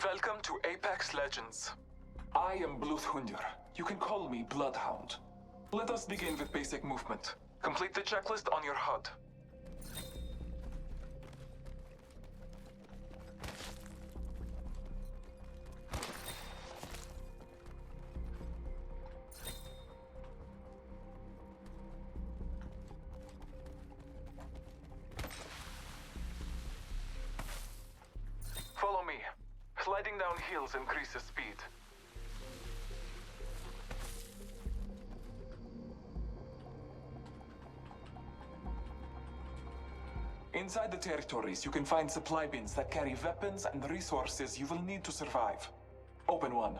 Welcome to Apex Legends. I am Bloodhunder. You can call me Bloodhound. Let us begin with basic movement. Complete the checklist on your HUD. Follow me. Sliding down hills increases speed. Inside the territories, you can find supply bins that carry weapons and resources you will need to survive. Open one.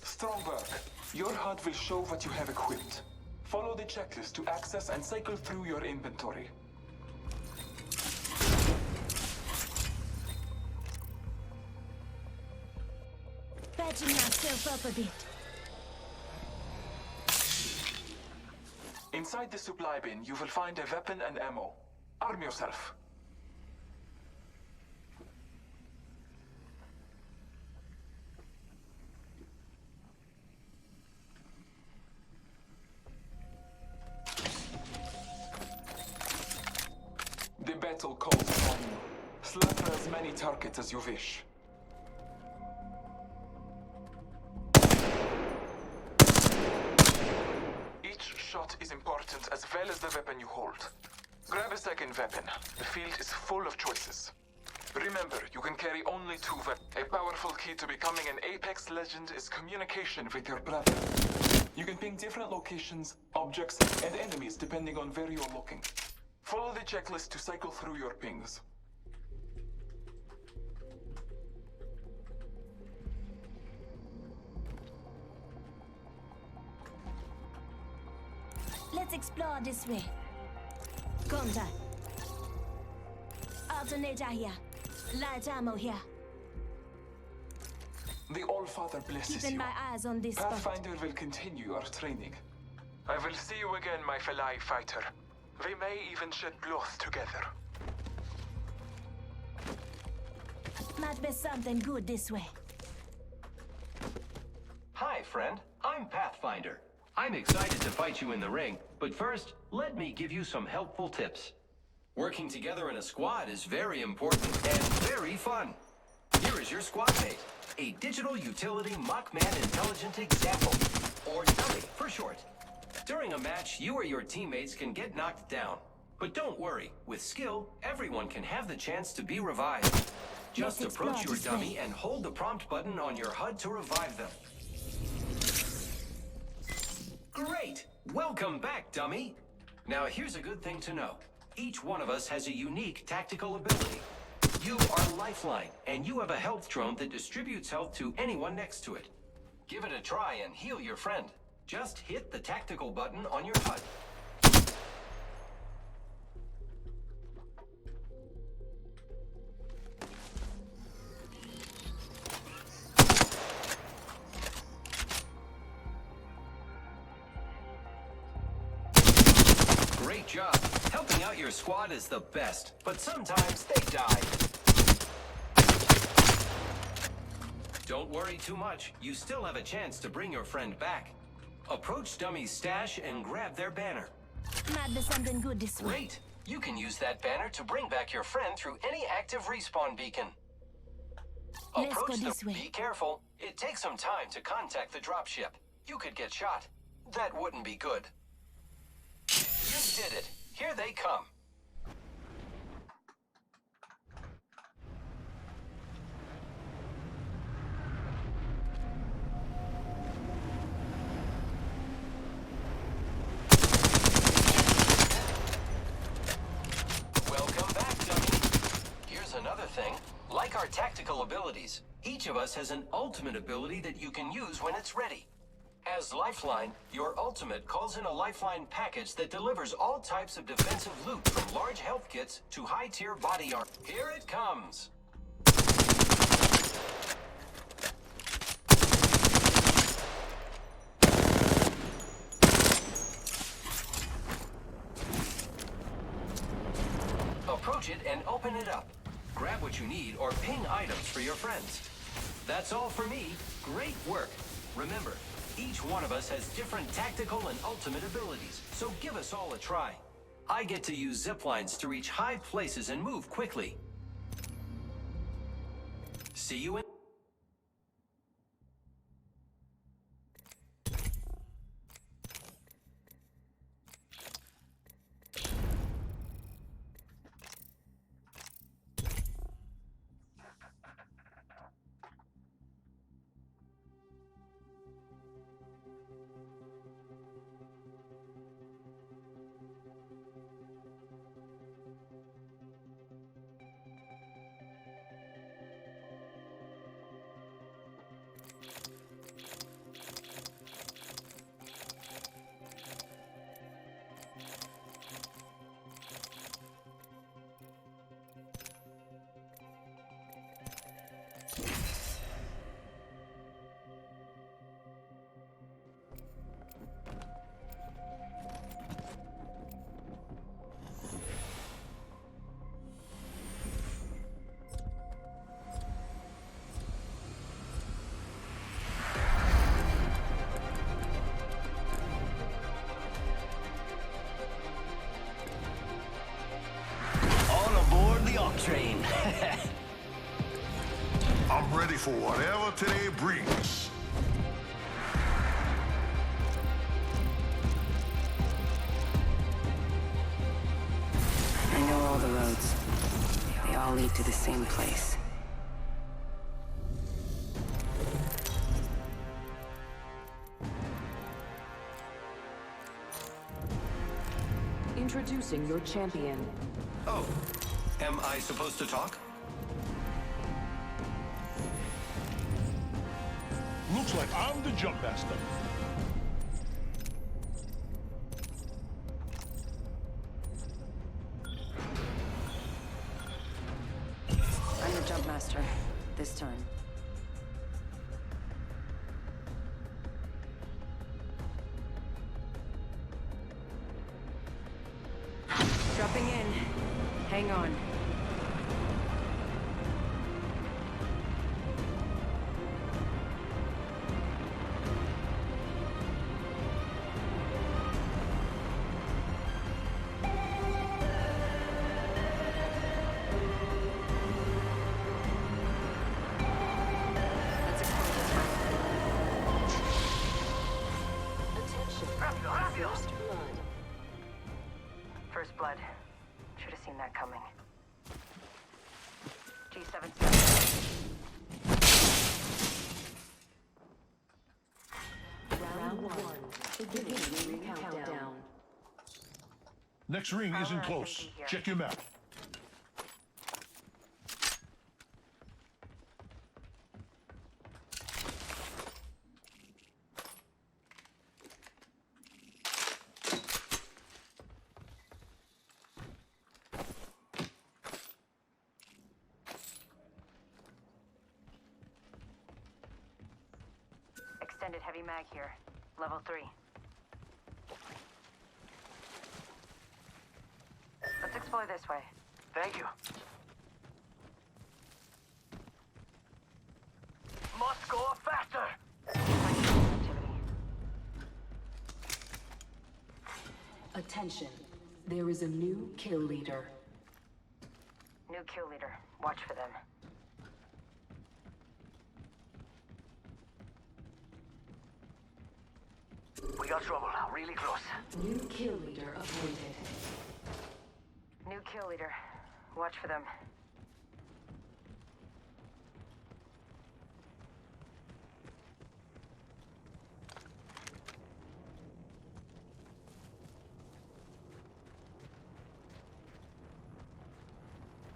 Strong work. Your HUD will show what you have equipped. Follow the checklist to access and cycle through your inventory. Patching myself up a bit. Inside the supply bin, you will find a weapon and ammo. Arm yourself. The battle calls upon you. Slaughter as many targets as you wish. Shot is important as well as the weapon you hold. Grab a second weapon. The field is full of choices. Remember, you can carry only 2 weapons. A powerful key to becoming an Apex Legend is communication with your brother. You can ping different locations, objects, and enemies depending on where you're looking. Follow the checklist to cycle through your pings. Let's explore this way. Contact. Alternator here. Light ammo here. The All-Father blesses Keeping you. my eyes on this spot. Pathfinder will continue your training. I will see you again, my fellow fighter. We may even shed blood together. Might be something good this way. Hi, friend. I'm Pathfinder. I'm excited to fight you in the ring, but first, let me give you some helpful tips. Working together in a squad is very important and very fun. Here is your squad mate, a digital utility Mockman intelligent example, or dummy for short. During a match, you or your teammates can get knocked down. But don't worry, with skill, everyone can have the chance to be revived. Just approach your dummy and hold the prompt button on your HUD to revive them. Great! Welcome back, dummy! Now here's a good thing to know. Each one of us has a unique tactical ability. You are Lifeline, and you have a health drone that distributes health to anyone next to it. Give it a try and heal your friend. Just hit the tactical button on your HUD. Great job. Helping out your squad is the best, but sometimes they die. Don't worry too much. You still have a chance to bring your friend back. Approach Dummy's stash and grab their banner. Might be something good this way. Great! You can use that banner to bring back your friend through any active respawn beacon. Let's go Approach this way. Be careful. It takes some time to contact the dropship. You could get shot. That wouldn't be good. You did it. Here they come. Welcome back, dummy. Here's another thing. Like our tactical abilities, each of us has an ultimate ability that you can use when it's ready. As Lifeline, your ultimate calls in a Lifeline package that delivers all types of defensive loot from large health kits to high-tier body armor. Here it comes! Approach it and open it up. grab what you need, or ping items for your friends. That's all for me. Great work. Remember, each one of us has different tactical and ultimate abilities, so give us all a try. I get to use zip lines to reach high places and move quickly. See you in... Train. I'm ready for whatever today brings. I know all the roads. They all lead to the same place. Introducing your champion. Oh, am I supposed to talk? Looks like I'm the jump master. I'm the jump master. This time. Dropping in. Hang on. First blood. Should have seen that coming. G7. Round 1. Beginning countdown. Next ring isn't close. Check your map. Extended heavy mag here. Level 3. Let's explore this way. Thank you. Must go faster! Activity. Attention. There is a new kill leader. New kill leader. Watch for them. We got trouble. Really close. New kill leader appointed. New kill leader. Watch for them.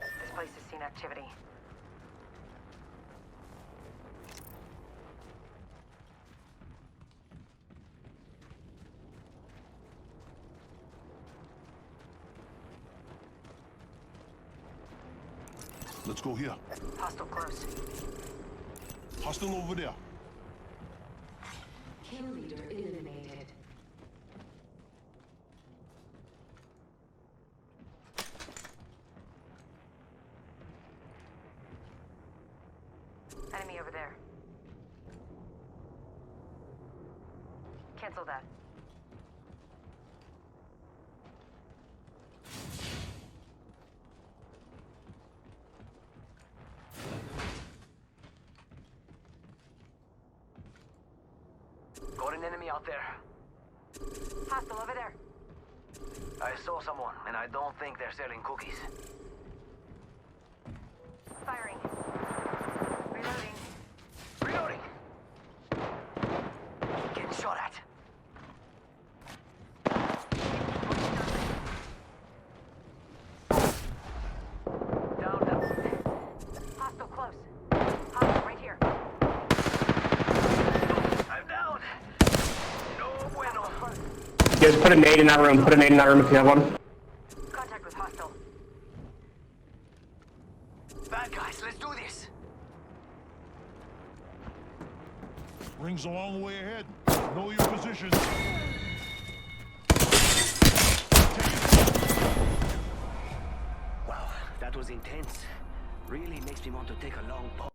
This place has seen activity. Let's go here. Hostile close. Hostile over there. Kill leader eliminated. there. Cancel that. Got an enemy out there. Hostile over there. I saw someone, and I don't think they're selling cookies. Firing. Reloading. Reloading! Getting shot at. Down. Hostile close. Hostile right here. I'm down. No bueno. Just put a nade in that room. Put a nade in that room if you have one. Contact with hostile. Bad guys, let's do this. Ring's a long way ahead. Know your position. Wow, that was intense. Really makes me want to take a long pause.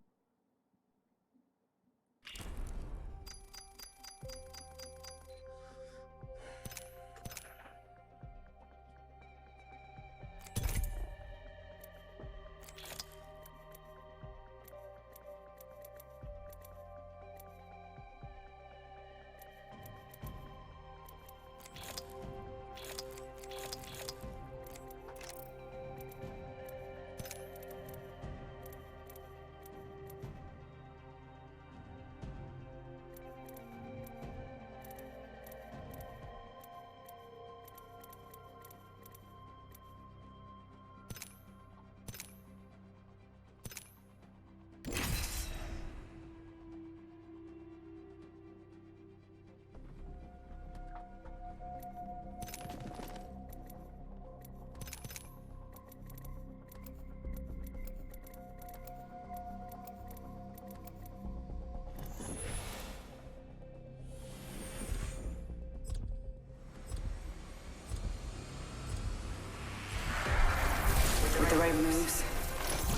With the right moves,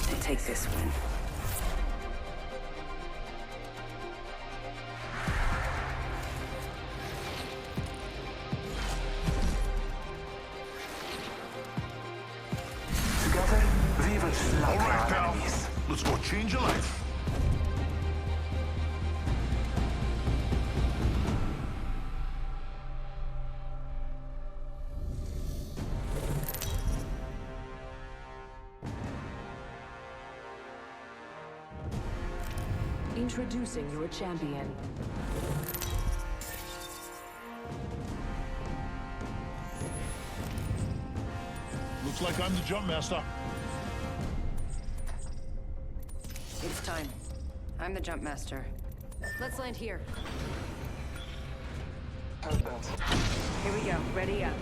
they take this win. Together, we will All slaughter right, our pal. enemies. Let's go change your life. Introducing your champion. Looks like I'm the jump master. It's time. I'm the jump master. Let's land here. How's that? Here we go. Ready up.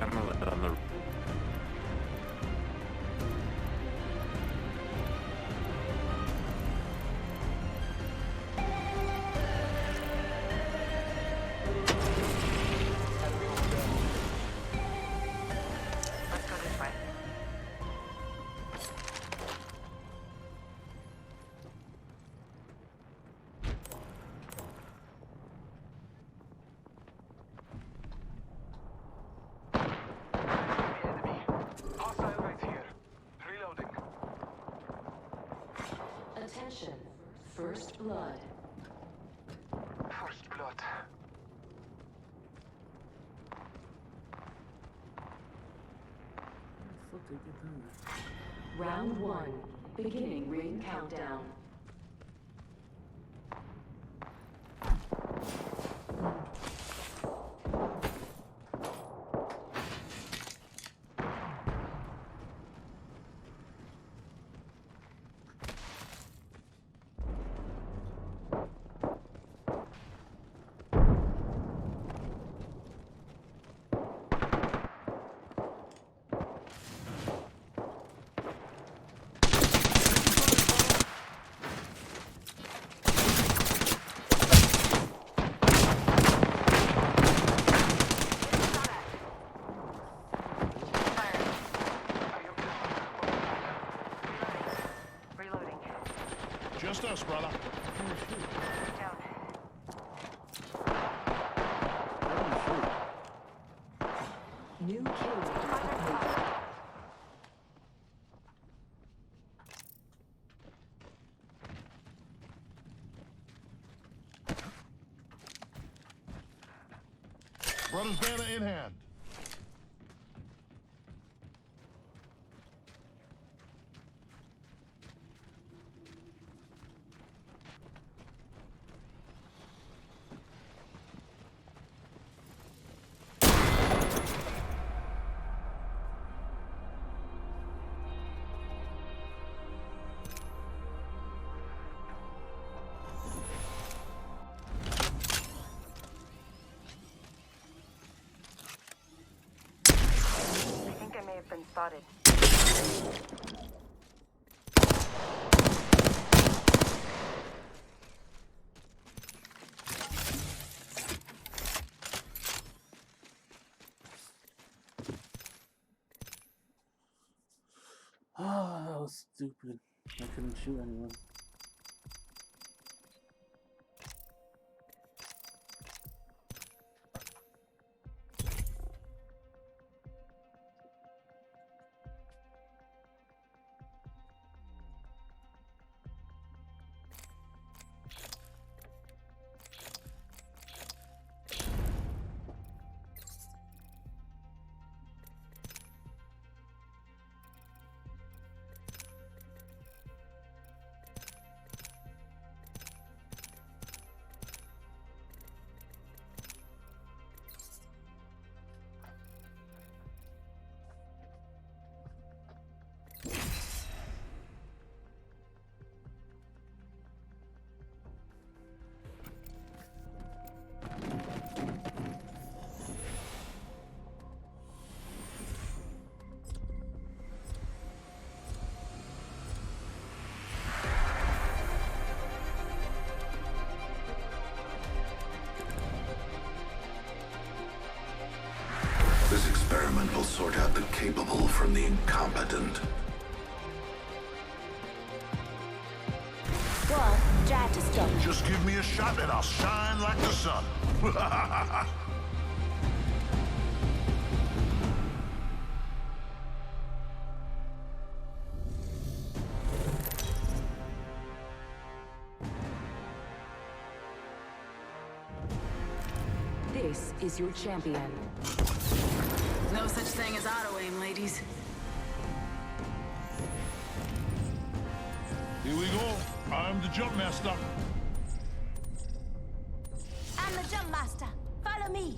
I'm on the Let's go this way. Enemy. Hostile right here. Reloading. Attention. First blood. First blood. Round 1. Beginning ring countdown. Down. New kill leader appointed. Brothers banner in hand. I think I may have been spotted. Oh, that was stupid. I couldn't shoot anyone. This experiment will sort out the capable from the incompetent. What? Try to stop. Just give me a shot and I'll shine like the sun. This is your champion. No such thing as auto-aim, ladies. Here we go. I'm the jump master. I'm the jump master. Follow me.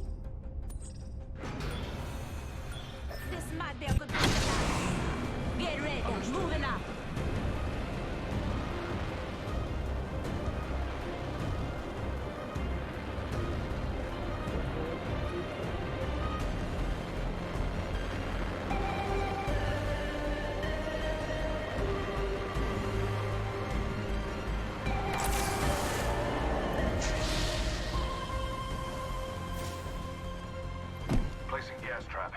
This might be a good place to start. Get ready. Moving up. Placing gas trap.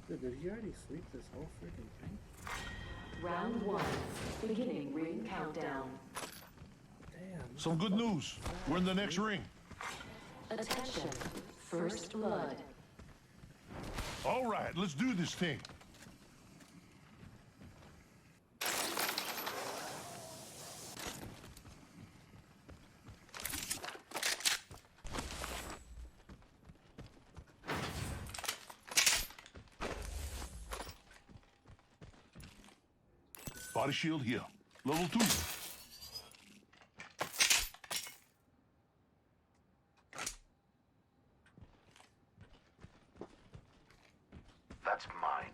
Dude, did he already sweep this whole freaking thing? Round one. Beginning ring countdown. Damn. Some good news. We're in the next ring. Attention. First blood. All right, let's do this thing. Body shield here. Level 2. That's mine.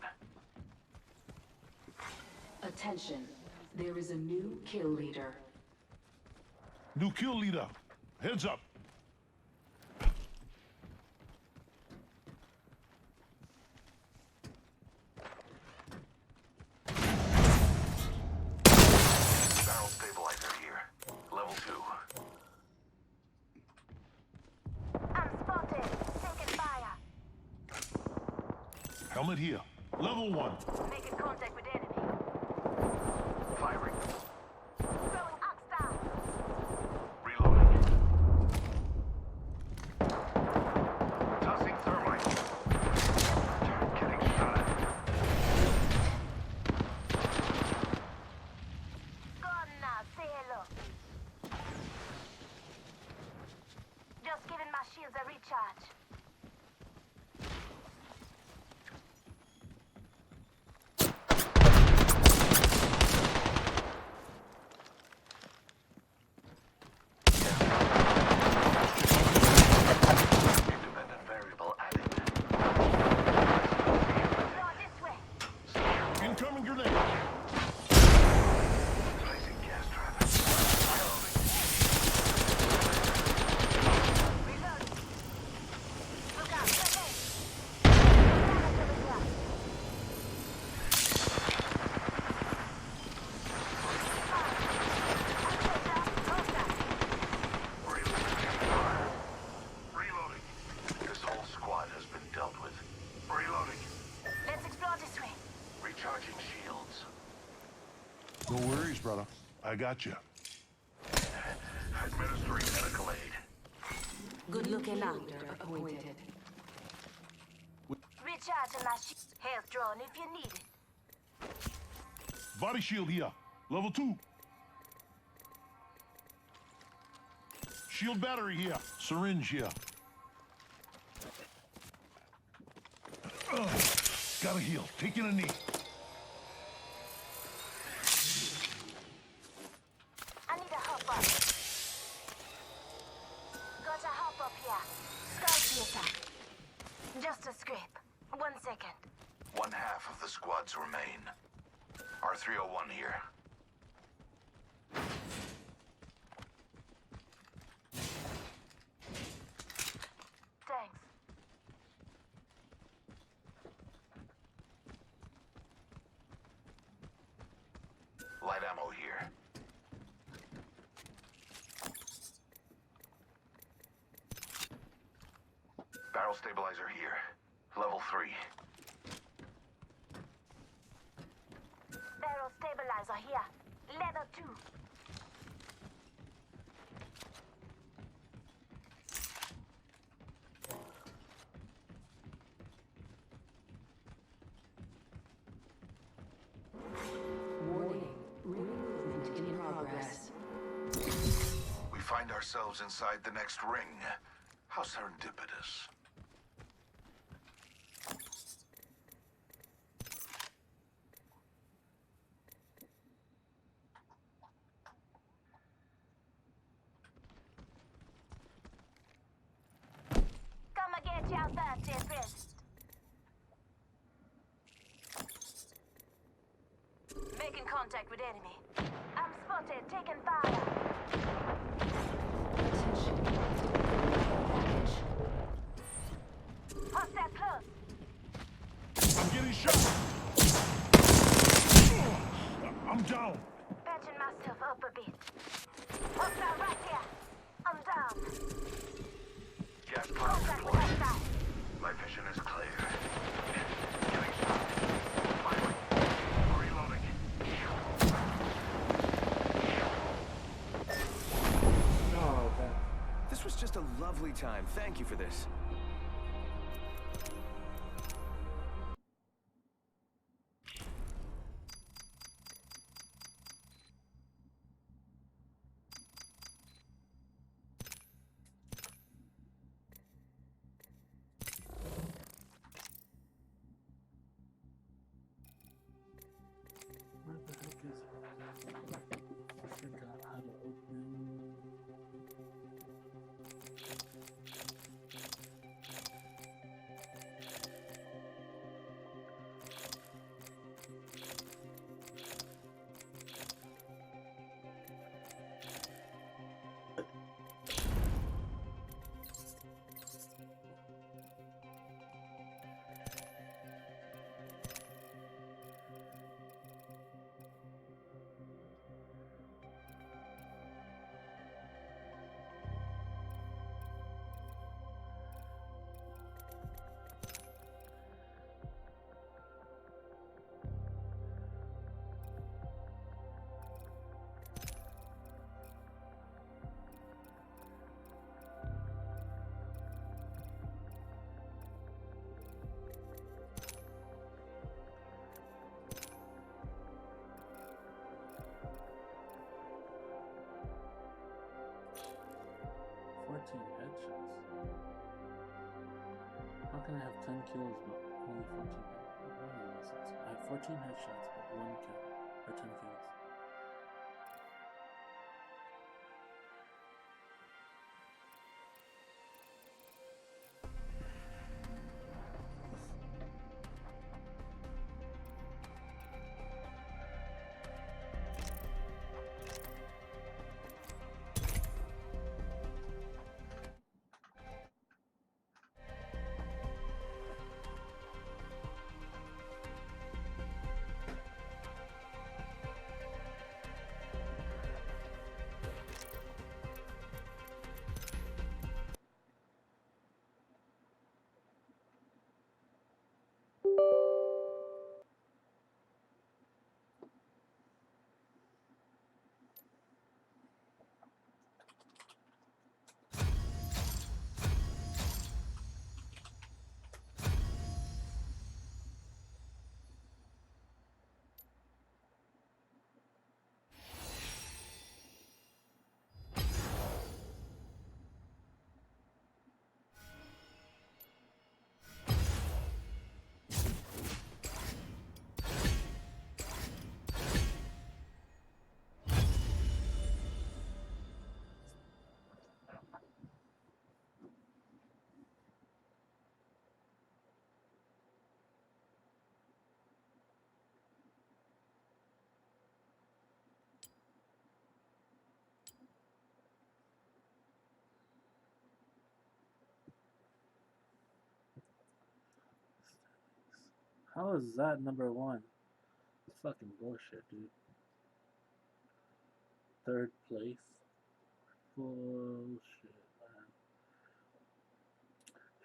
Attention. There is a new kill leader. New kill leader. Heads up. Barrel Helmet here. Level 1. Making contact with enemy. Firing. Throwing ox down. Reloading. Tossing thermite. Getting shot at. Go on now, say hello. Just giving my shields a recharge. Independent variable added. Draw this way. Incoming grenade. Placing gas trap. Reload. Look out, right there. Reloading. This whole squad has been dealt with. Reloading. Let's explore this way. Recharging shields. No worries, brother. I got you. Administering medical aid. Good looking doctor appointed. Recharging my shield. Health drone if you need it. Body shield here. Level 2. Shield battery here. Syringe here. Gotta heal. Taking a knee. I need a hop up. Got a hop up here. Skull piercer. Just a scrape. 1 second. One half of the squads remain. R301 here. Thanks. Light ammo here. Barrel stabilizer here. Level 3. Barrel stabilizer here. Level 2. Warning. Ring movement in progress. We find ourselves inside the next ring. How serendipitous. Come and get your birthday present. Making contact with enemy. I'm spotted, taking fire. Attention. Package. Hostile close. I'm getting shot. I'm down. Patching myself up a bit. Hostile right here. I'm down. Gas pump Contact with deployed. hostile. My vision is clear. Getting shot. Firing. Reloading. Oh, that. This was just a lovely time. Thank you for this. Where the heck is it? I forgot how to open. headshots. How can I have 10 kills but only 14? I have 14 headshots but 1 kill, or 10 kills. How is that number 1? It's fucking bullshit, dude. 3rd place? Bullshit, man.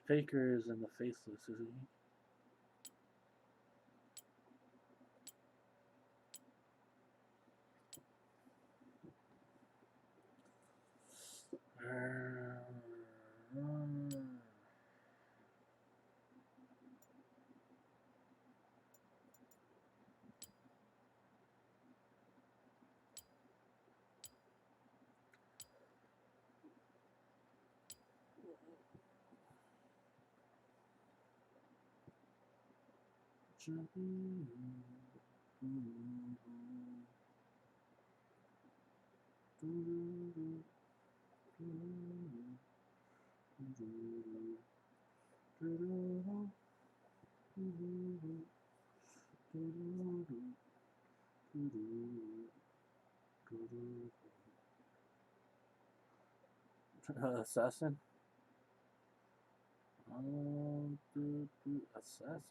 Faker is in the faceless, isn't he? Assassin? Assassin?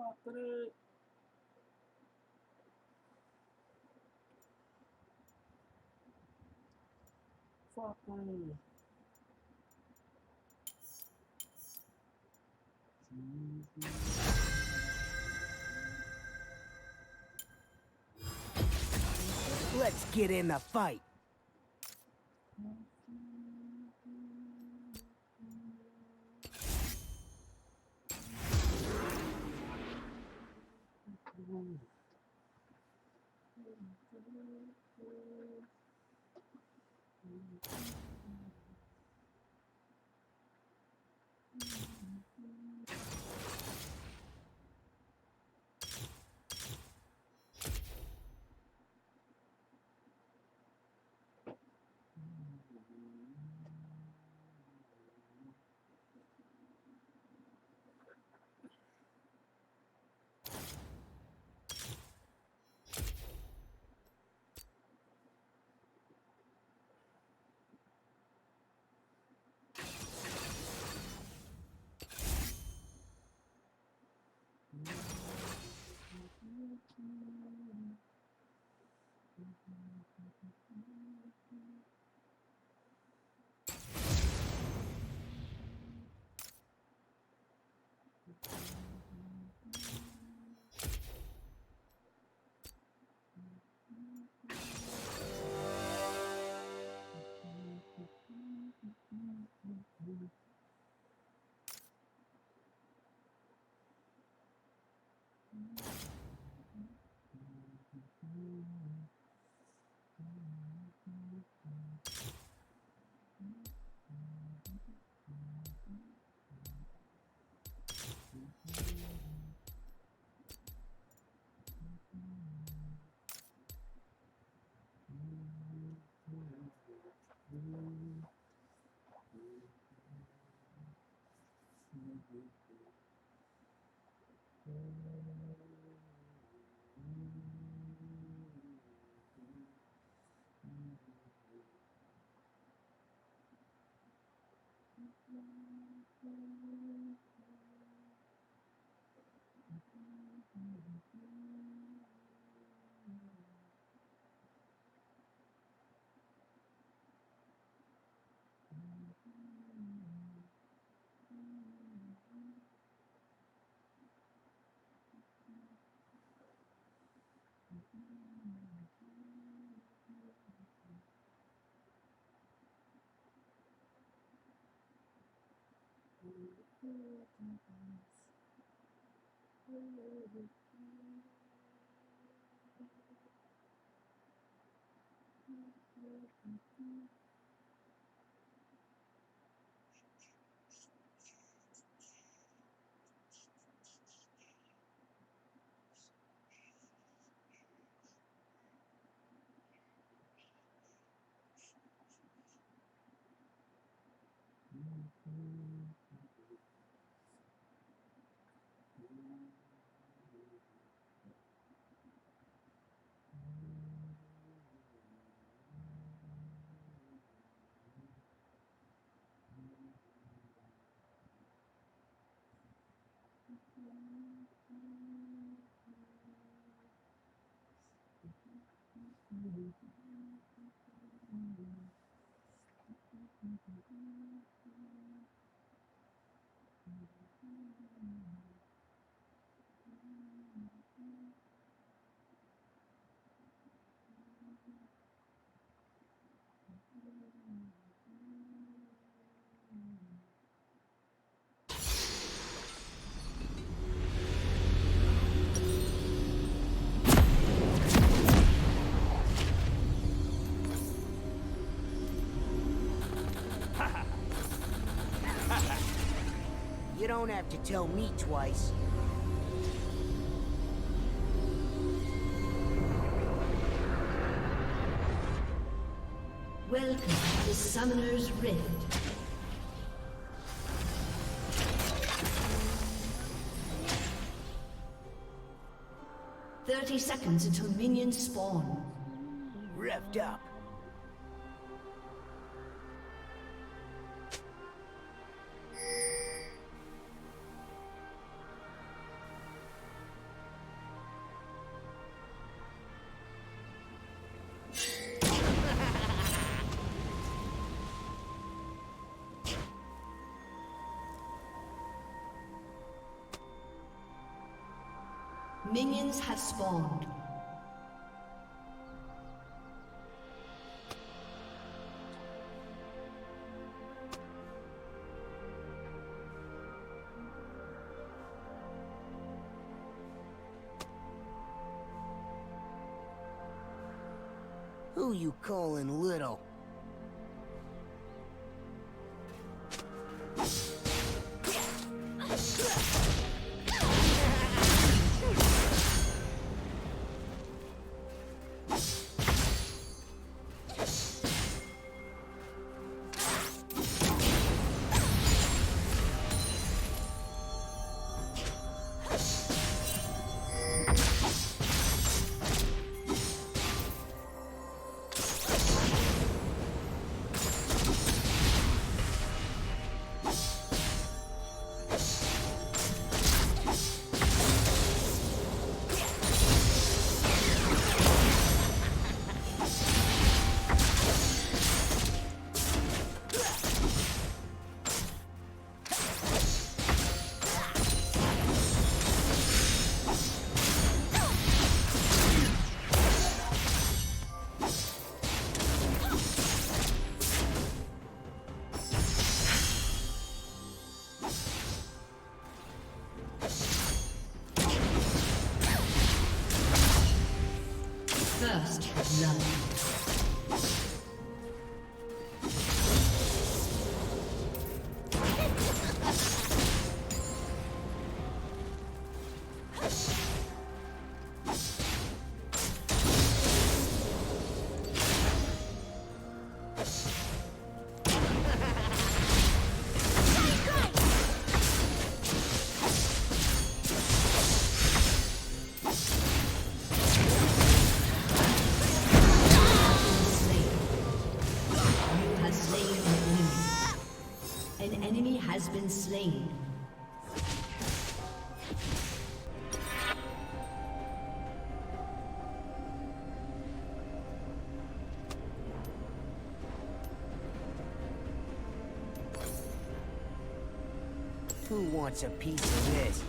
Fuck it. Fuck it. Let's get in the fight. You don't have to tell me twice. Welcome to Summoner's Rift. "30 seconds until minions spawn." Revved up. Minions have spawned. Who you calling little? First blood. Has been slain. Who wants a piece of this?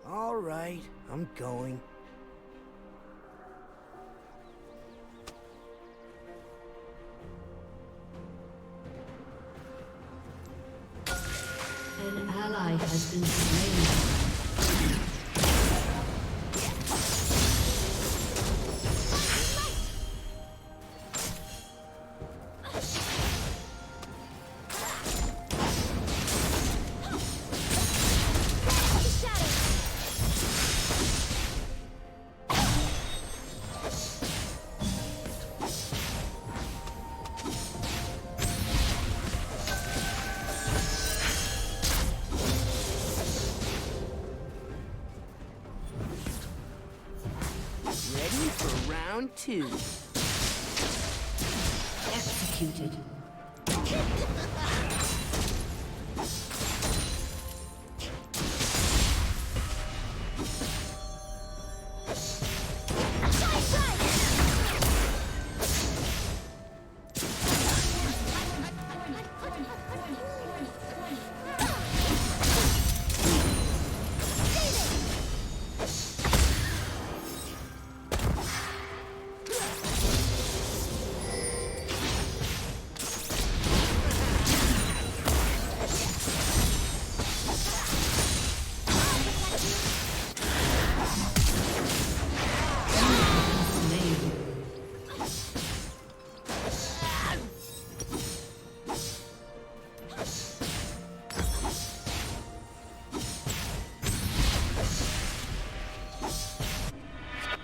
All right, I'm going. An ally has been slain. Ready for round two. Executed.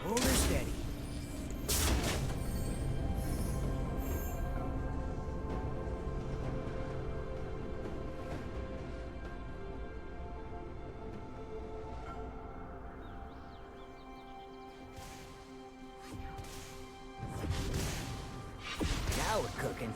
Hold her steady. Now we're cooking.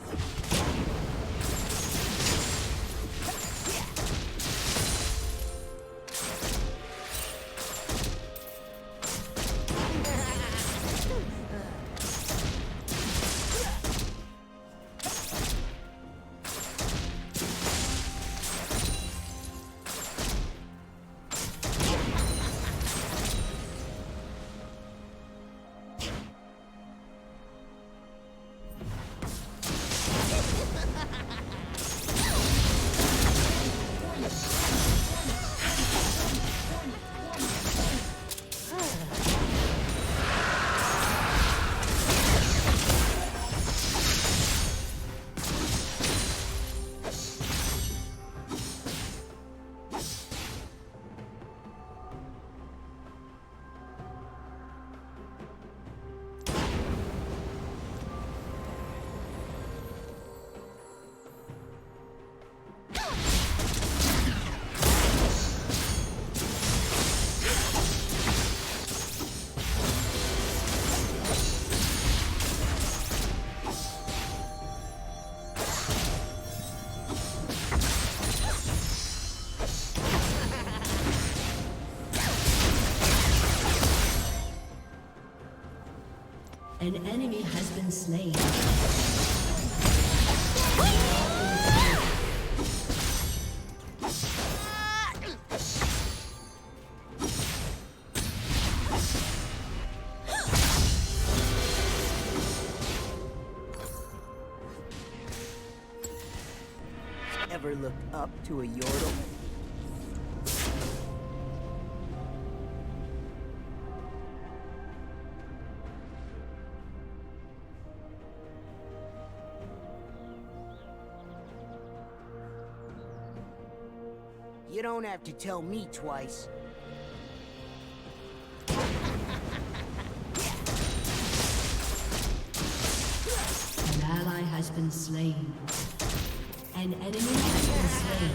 An enemy has been slain. Ever looked up to a yordle? You don't have to tell me twice. An ally has been slain. An enemy has been slain.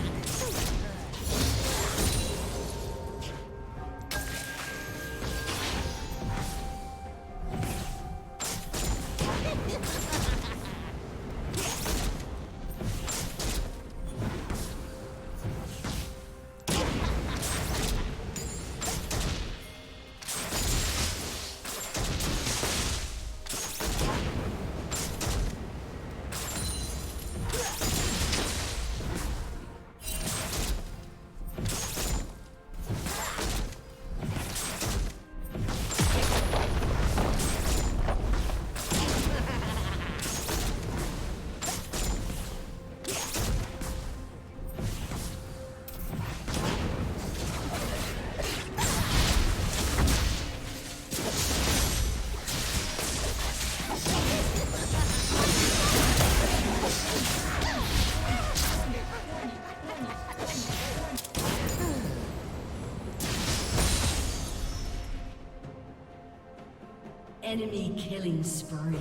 Enemy killing spree.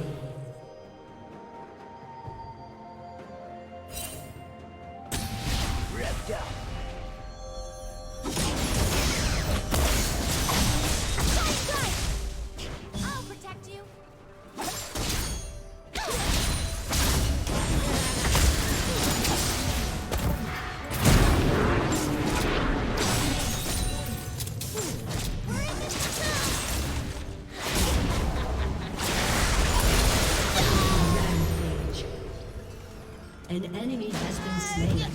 Revved up. I'll protect you. An enemy has been slain.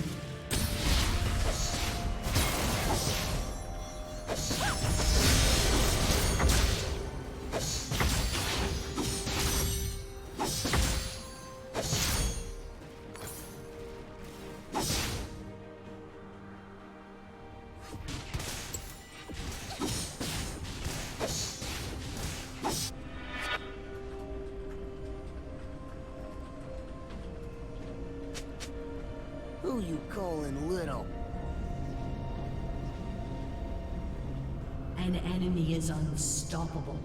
Who you calling little? An enemy is unstoppable.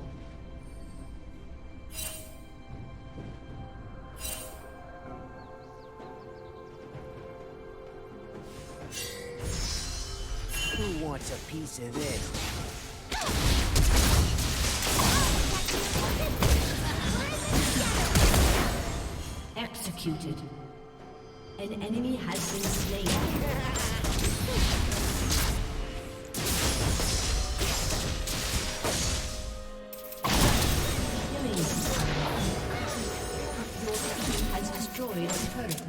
Who wants a piece of this? Executed. An enemy has been slain. Your team has destroyed a turret.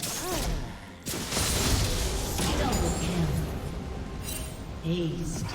Double kill. Aced.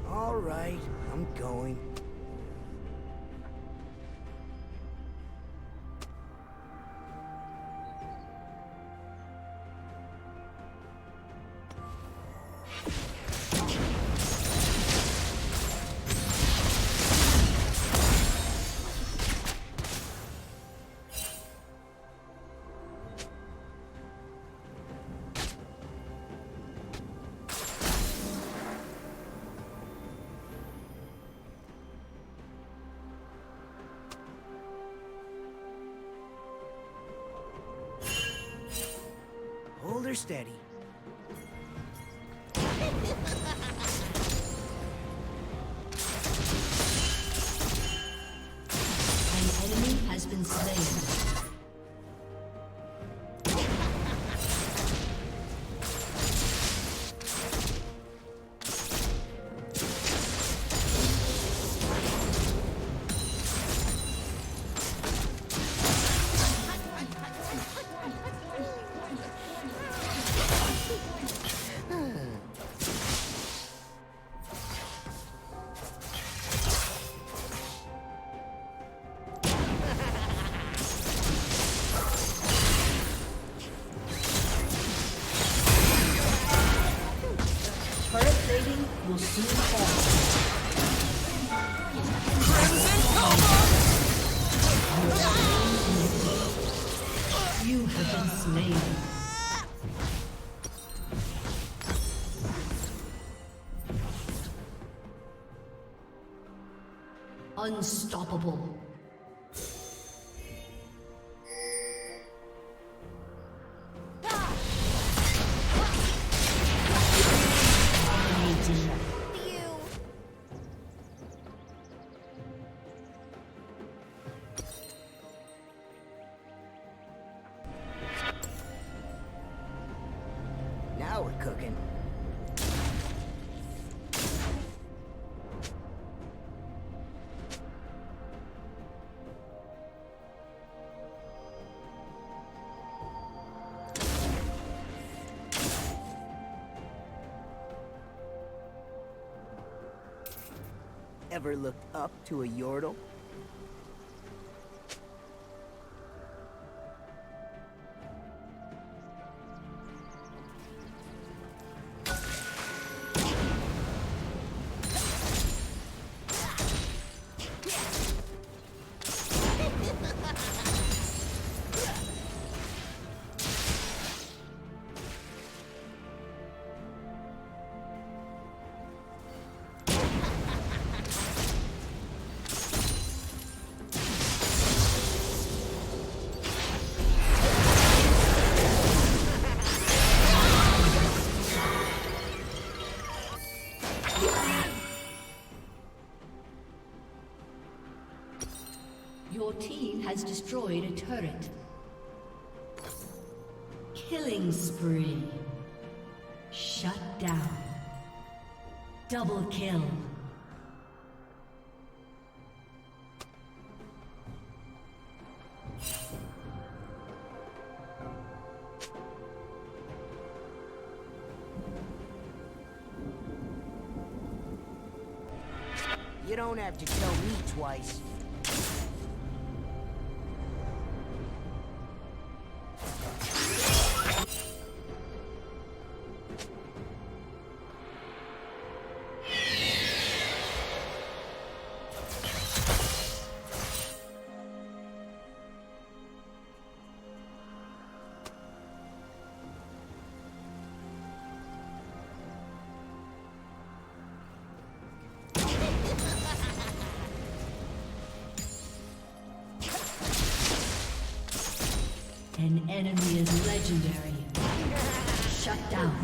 All right, I'm going. steady. An enemy has been slain. Turret plating will soon fall. You have been slain. Unstoppable. Now we're cooking. Ever looked up to a yordle? Your team has destroyed a turret. Killing spree. Shut down. Double kill. You don't have to tell me twice. An enemy is legendary. Shut down.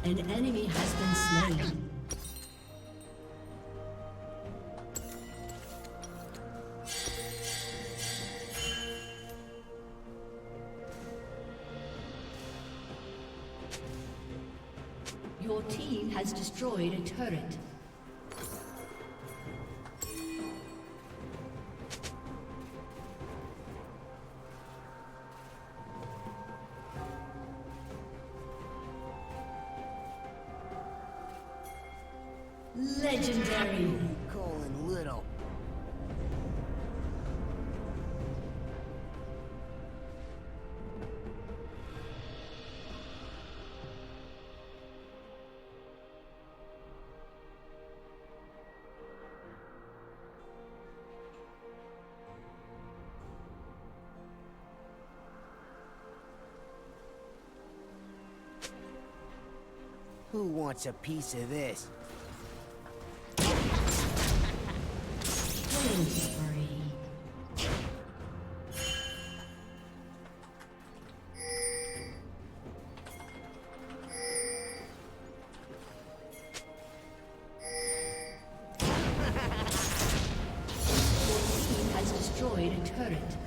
An enemy has been slain. Your team has destroyed a turret. Legendary. Calling little. Who wants a piece of this? Killing spree. Your team has destroyed a turret.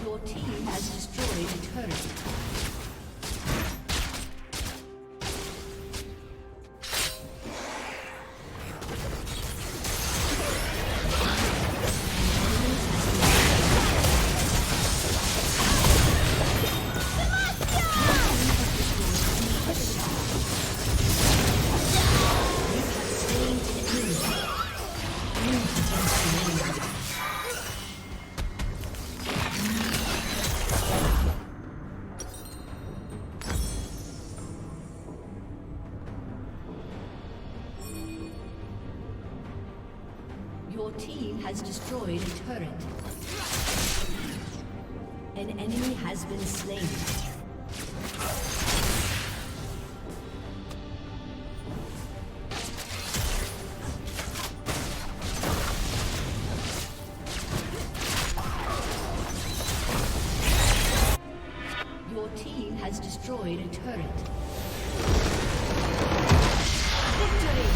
Your team has destroyed a turret. Your team has destroyed a turret. An enemy has been slain. Your team has destroyed a turret. Victory!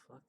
fucked.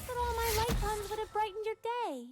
But all my light puns would have brightened your day.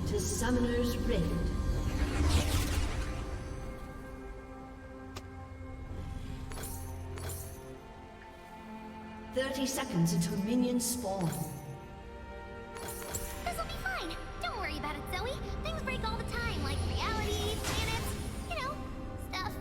to Summoner's Rift. Seconds until minions spawn. This'll be fine. Don't worry about it, Zoe. Things break all the time, like reality, planets, you know, stuff.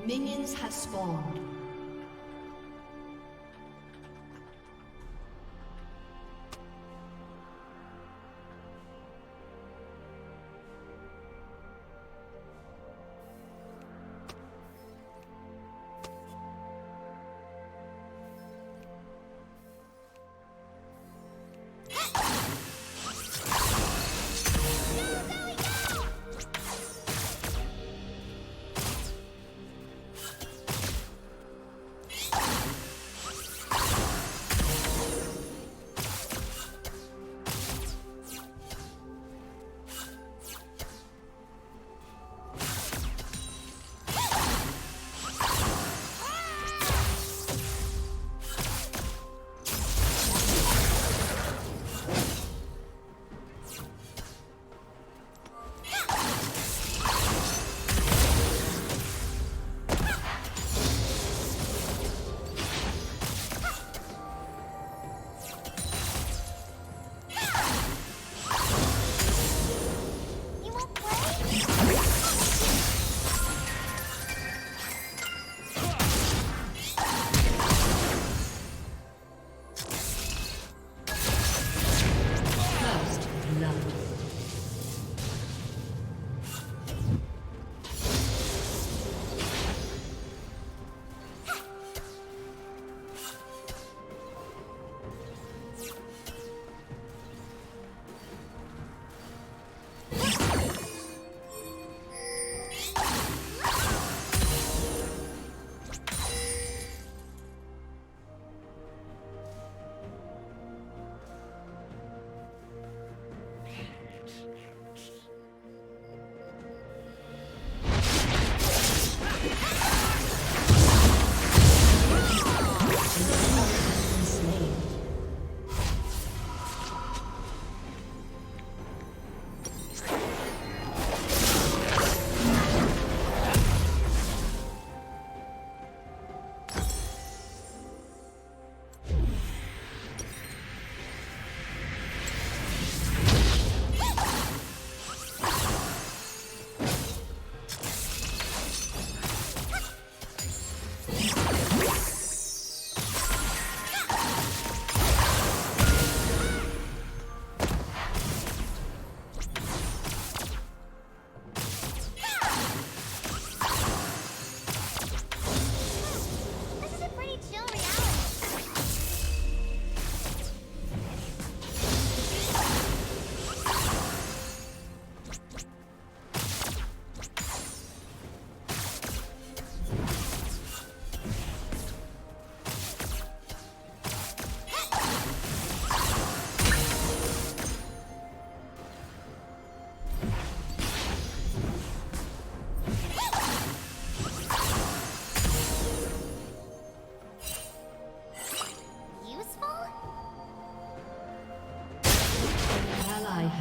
Minions have spawned.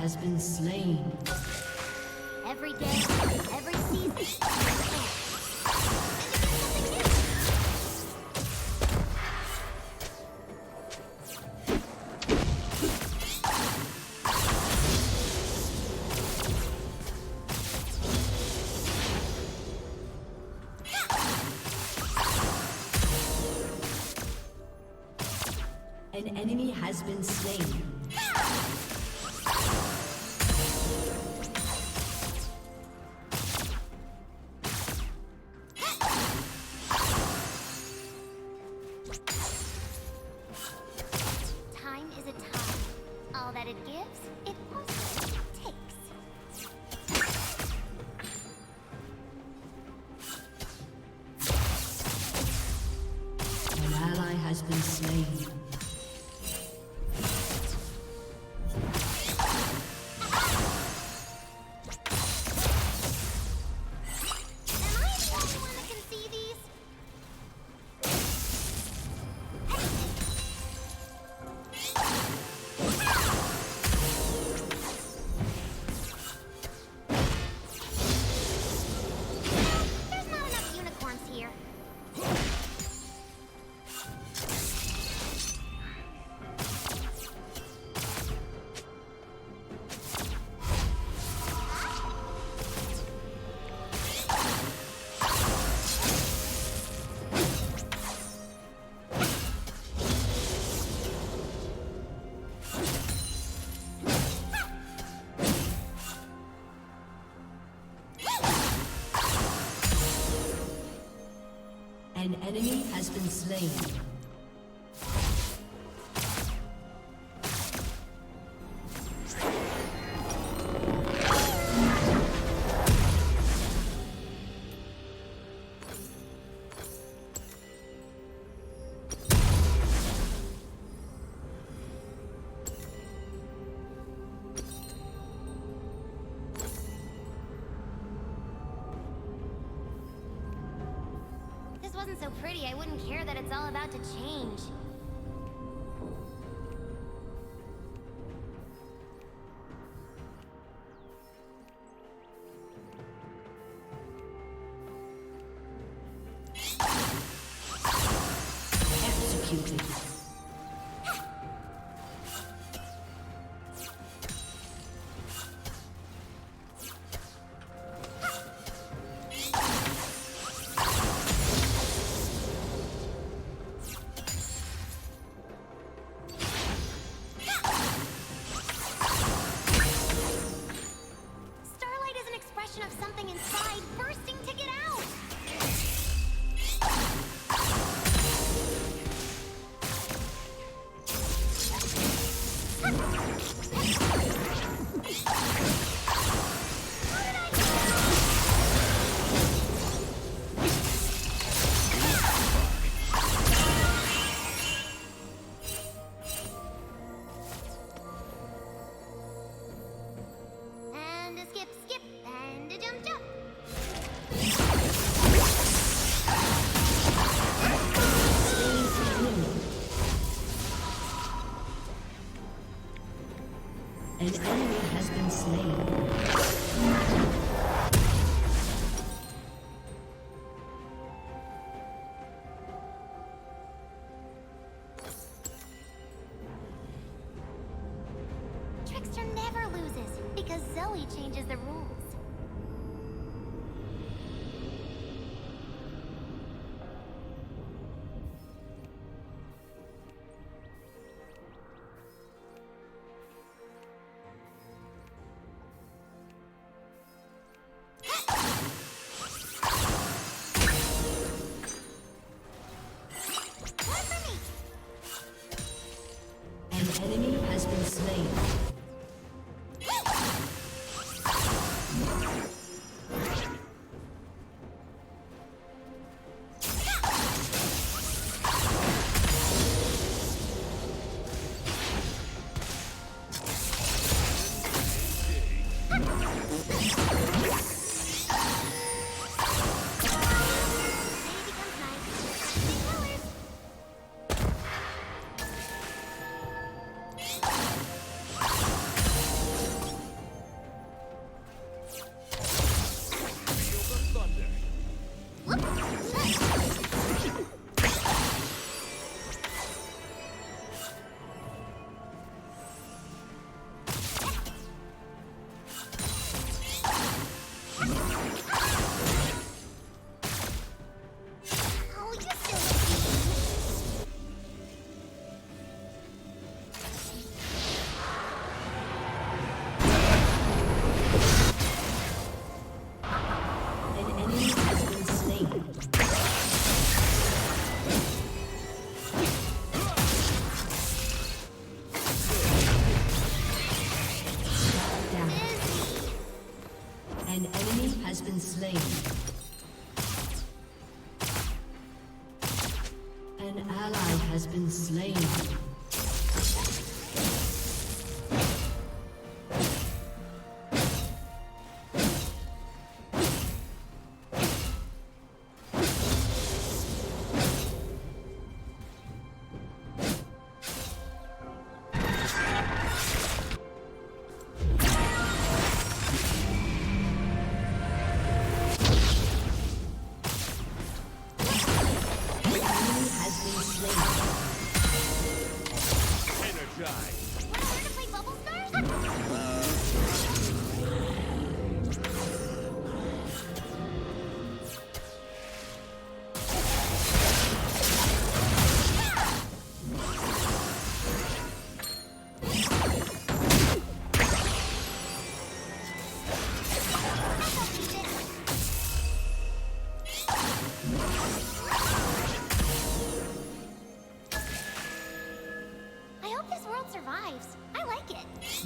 Has been slain. Every day, every season. An enemy has been slain. An ally has been slain. An enemy has been slain. This wasn't so pretty, I wouldn't care that it's all about to change. Executed. Starlight is an expression of something inside bursting to get out! And a skip, skip, and a jump, jump. An enemy has been slain. Trickster never loses, because Zoe changes the rules. One for me. An enemy has been slain. Maybe becomes nice. Big colors. Oh, you're still An enemy has been slain. Shut down. An enemy has been slain. An ally has been slain. Wanna learn to play Bubble Stars? I hope this world survives. I like it.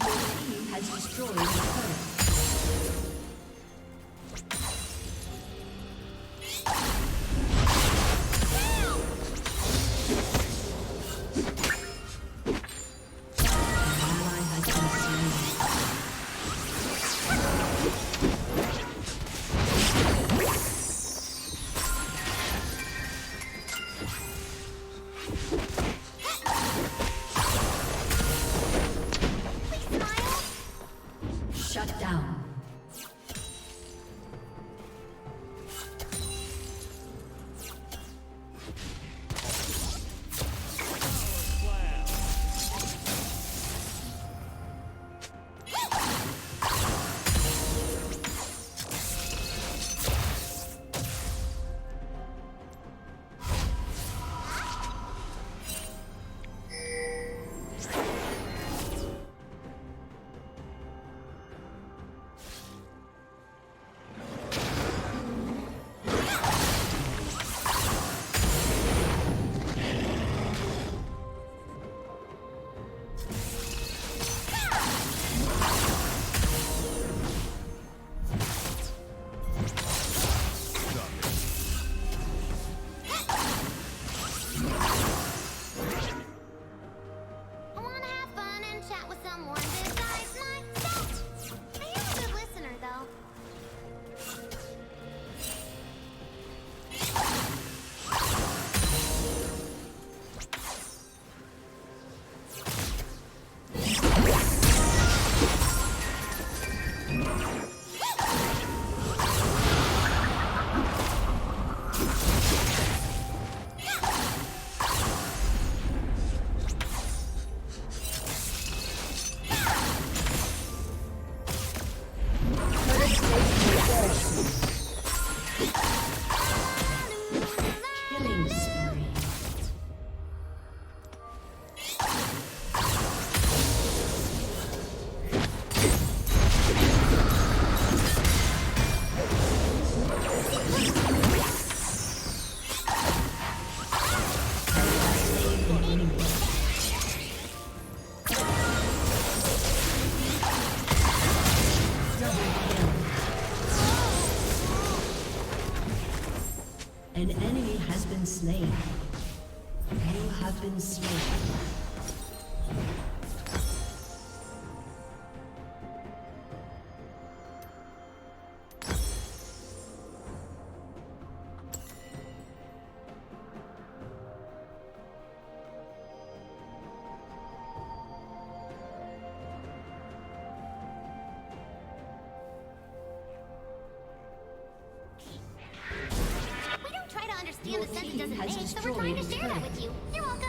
Your team has destroyed the turret. An ally has been slain. Please smile. Shut down. I wanna have fun and chat with someone besides myself. I am a good listener, though. Killing spree. An enemy has been slain. You have been slain. We don't try to understand Your the sense it team doesn't has make, so we're trying to destroyed share that turret. with you. You're welcome.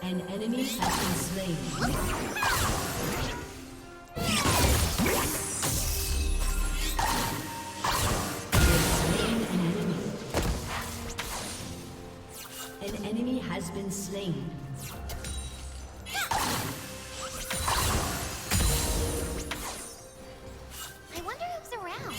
An enemy has been slain. An enemy has been slain. I wonder who's around.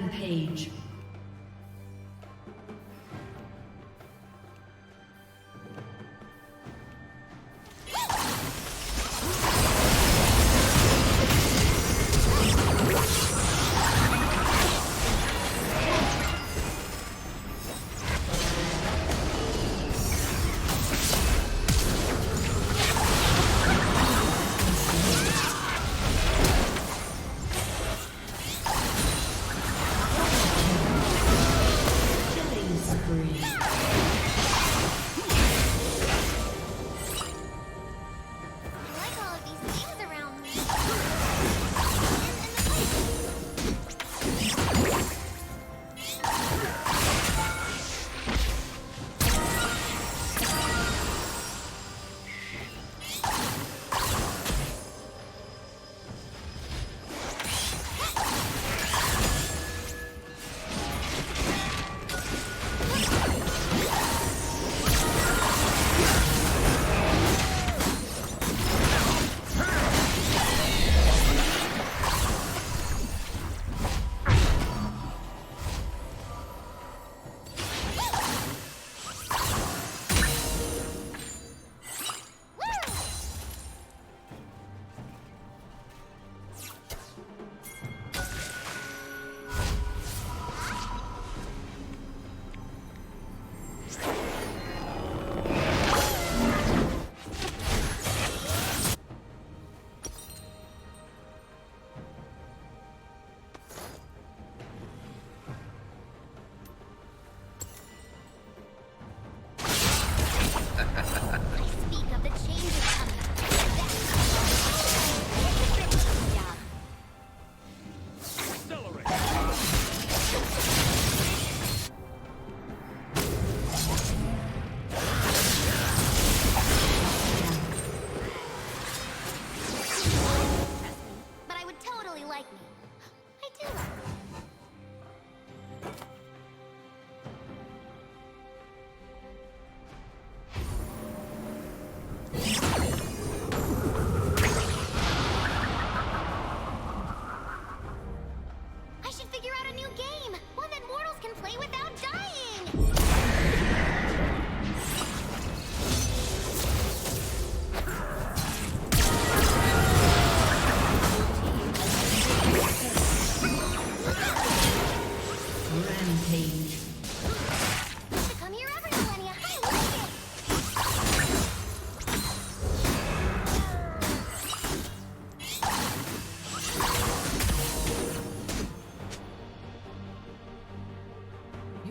Rampage.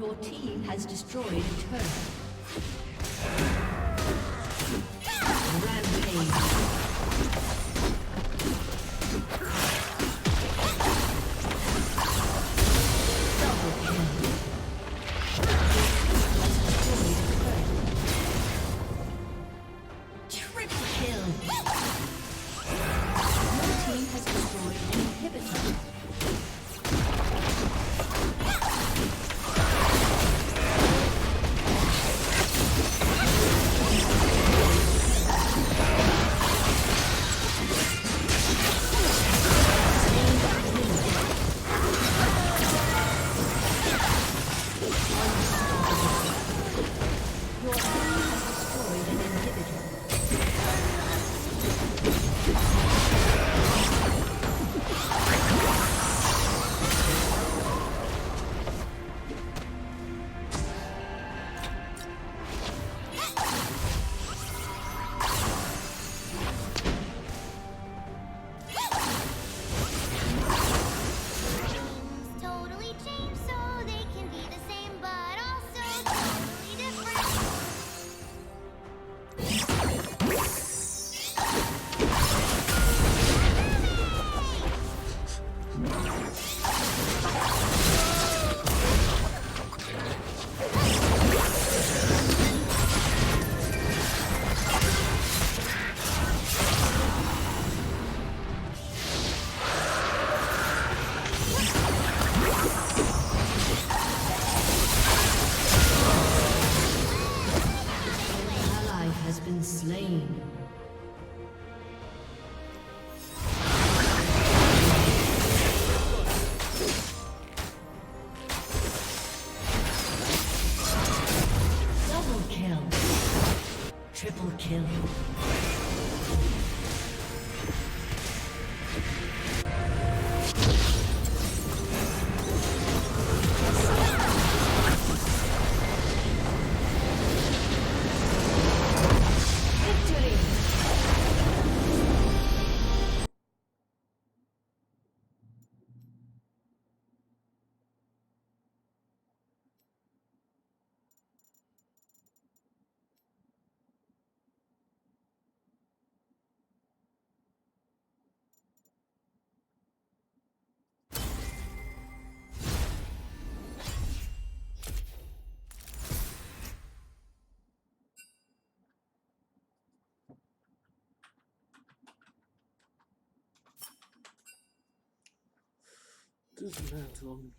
Your team has destroyed a turret. Rampage. Dismantle him.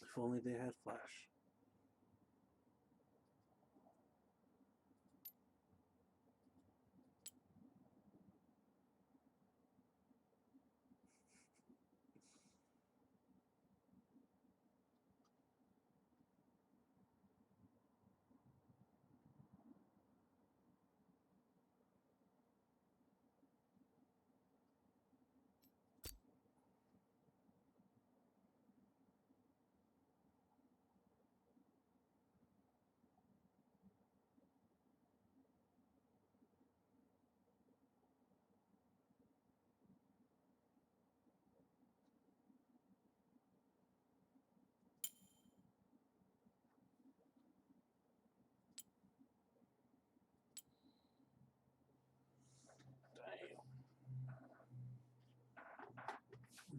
If only they had flash.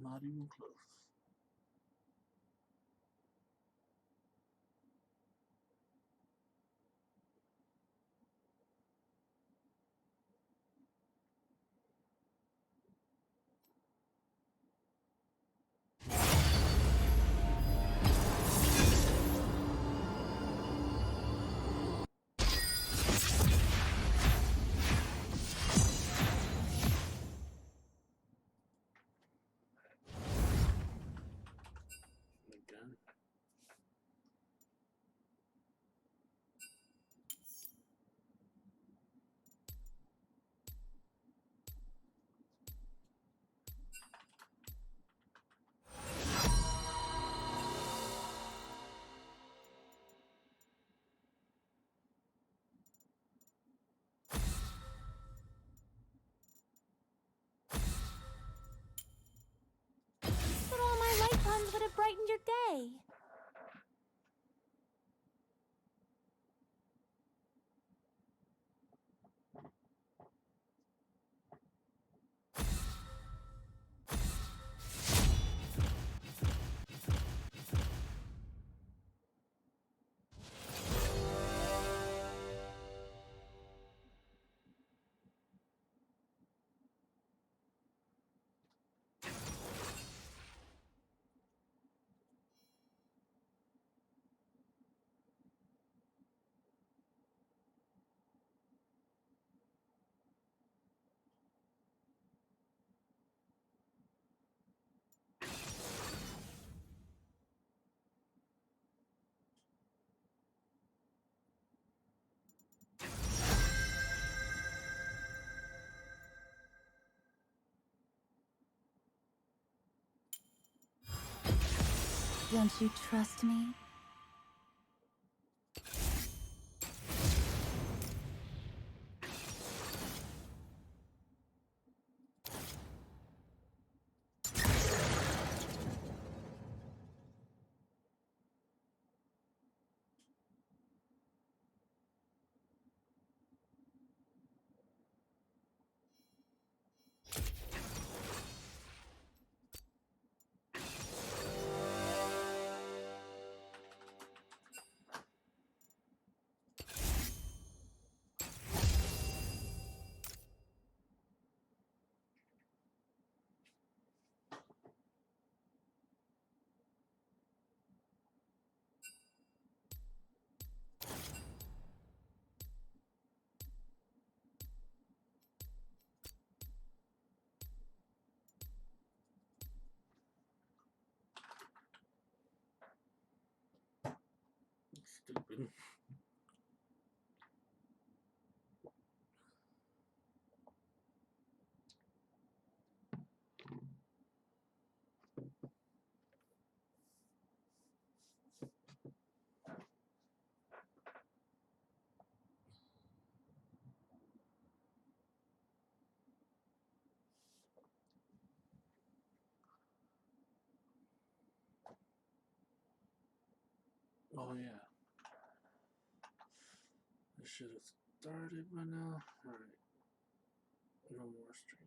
Not even close. day. Don't you trust me? Stupid. Oh yeah. I should have started by now. Alright. No more stream.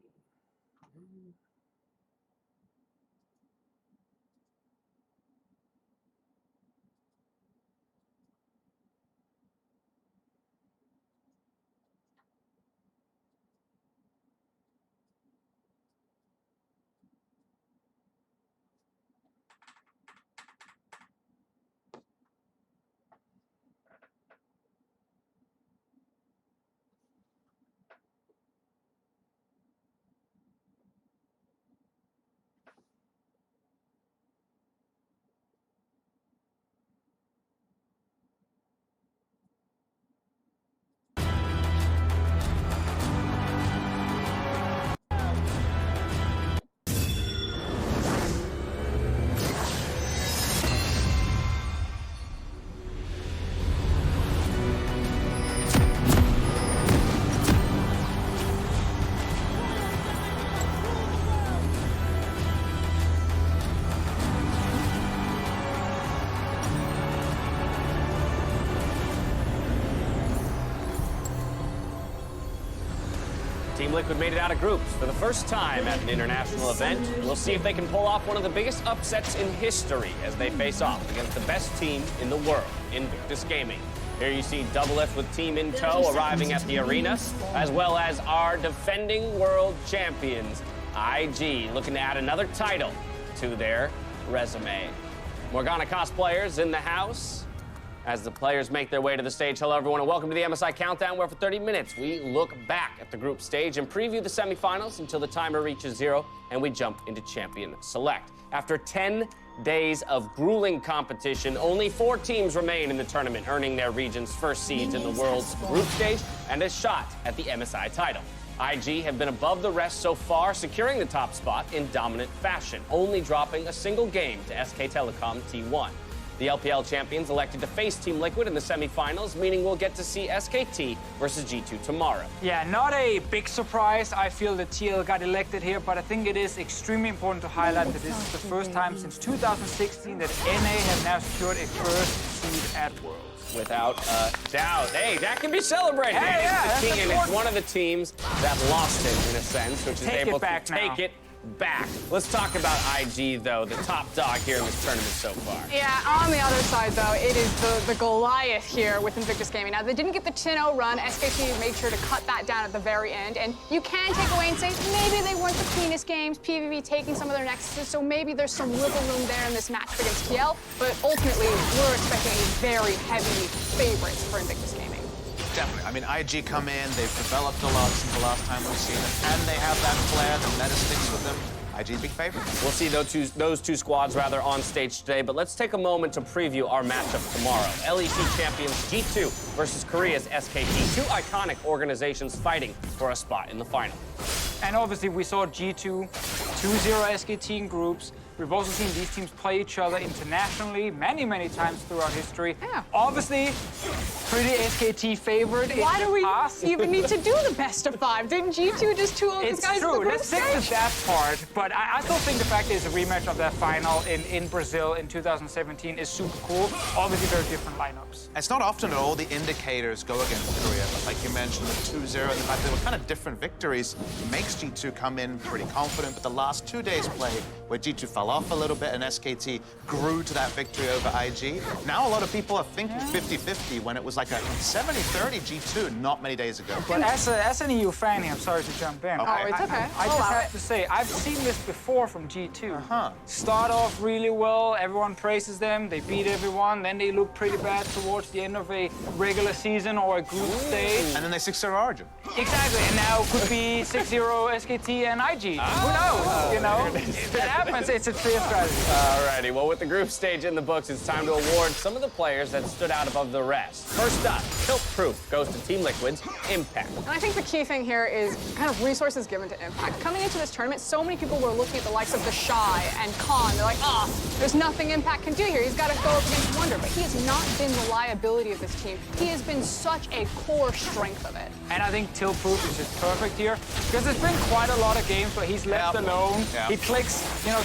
Team Liquid made it out of groups for the first time at an international event. We'll see if they can pull off one of the biggest upsets in history as they face off against the best team in the world, Invictus Gaming. Here you see Double F with Team in tow arriving at the arena, as well as our defending world champions, IG, looking to add another title to their resume. Morgana cosplayers in the house. As the players make their way to the stage, hello everyone and welcome to the MSI Countdown, where for 30 minutes we look back at the group stage and preview the semifinals until the timer reaches 0 and we jump into Champion Select. After 10 days of grueling competition, only 4 teams remain in the tournament, earning their region's first seeds in the world's group stage and a shot at the MSI title. IG have been above the rest so far, securing the top spot in dominant fashion, only dropping a single game to SK Telecom T1. The LPL champions elected to face Team Liquid in the semifinals, meaning we'll get to see SKT versus G2 tomorrow. Yeah, not a big surprise. I feel that TL got elected here, but I think it is extremely important to highlight that this is the first time since 2016 that NA have now secured a first seed at Worlds. Without a doubt. Hey, that can be celebrated. Hey, yeah, it's the king, and it's one of the teams that lost it, in a sense, which is able to take it back. Let's talk about IG, though, the top dog here in this tournament so far. Yeah, on the other side, though, it is the Goliath here with Invictus Gaming. Now, they didn't get the 10-0 run. SKT made sure to cut that down at the very end. And you can take away and say maybe they weren't the cleanest games, PvP taking some of their nexuses, so maybe there's some wiggle room there in this matchup against TL. But ultimately, we're expecting a very heavy favorites for Invictus Gaming. Definitely. I mean, IG come in, they've developed a lot since the last time we've seen them, and they have that flair, the meta sticks with them. IG big favorite. We'll see those two squads rather on stage today, but let's take a moment to preview our matchup tomorrow. LEC champions G2 versus Korea's SKT, two iconic organizations fighting for a spot in the final. And obviously we saw G2 2-0 SKT in groups. We've also seen these teams play each other internationally many times throughout history. Yeah. Obviously, pretty SKT favored. Why do we even need to do the best of 5? Didn't G2 just 2-0 these guys? It's true. Let's stick to that part. But I still think the fact that it's a rematch of that final in Brazil in 2017 is super cool. Obviously, very different lineups. It's not often that all the indicators go against Korea, but like you mentioned, the 2-0 and the fact they were kind of different victories makes G2 come in pretty confident. But the last 2 days play, where G2 fell off a little bit and SKT grew to that victory over IG. Now a lot of people are thinking 50-50 when it was like a 70-30 G2 not many days ago. But as an EU fan here, I'm sorry to jump in. Okay. Oh, it's okay. I just have to say, I've seen this before from G2. Start off really well, everyone praises them, they beat everyone, then they look pretty bad towards the end of a regular season or a group stage. And then they 6-0 Origin. Exactly, and now it could be 6-0 SKT and IG. Who knows, you know? That happens, it's a clear strategy. Alrighty, well, with the group stage in the books, it's time to award some of the players that stood out above the rest. First up, Tilt Proof goes to Team Liquid's Impact. And I think the key thing here is kind of resources given to Impact. Coming into this tournament, so many people were looking at the likes of the Shy and Khan. They're like, there's nothing Impact can do here. He's got to go up against Wonder. But he has not been the liability of this team. He has been such a core strength of it. And I think Tilt Proof is just perfect here, because there's been quite a lot of games where he's left alone. He clicks,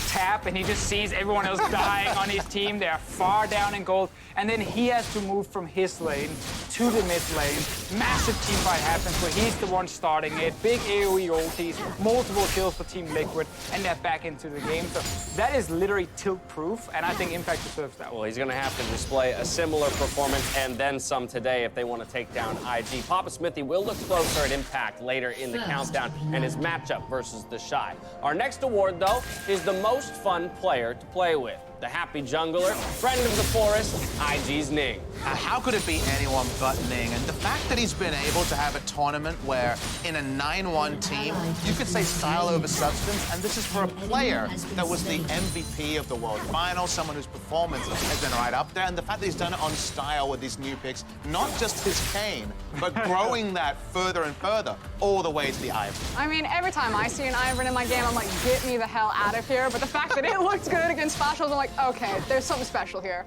tap, and he just sees everyone else dying on his team. They are far down in gold. And then he has to move from his lane to the mid lane. Massive team fight happens where he's the one starting it. Big AoE ultis, multiple kills for Team Liquid, and they're back into the game. So that is literally Tilt Proof, and I think Impact deserves that one. Well, he's going to have to display a similar performance and then some today if they want to take down IG. Papa Smithy will look closer at Impact later in the countdown and his matchup versus the Shy. Our next award, though, is the most fun player to play with. The happy jungler, friend of the forest, IG's Ning. How could it be anyone but Ning? And the fact that he's been able to have a tournament where in a 9-1 team, you could say style over substance, and this is for a player that was the MVP of the World Final, someone whose performance has been right up there, and the fact that he's done it on style with these new picks, not just his Kane, but growing that further and further, all the way to the Ivern. I mean, every time I see an Ivern in my game, I'm like, get me the hell out of here. But the fact that it looked good against Flash, I'm like, okay, there's something special here.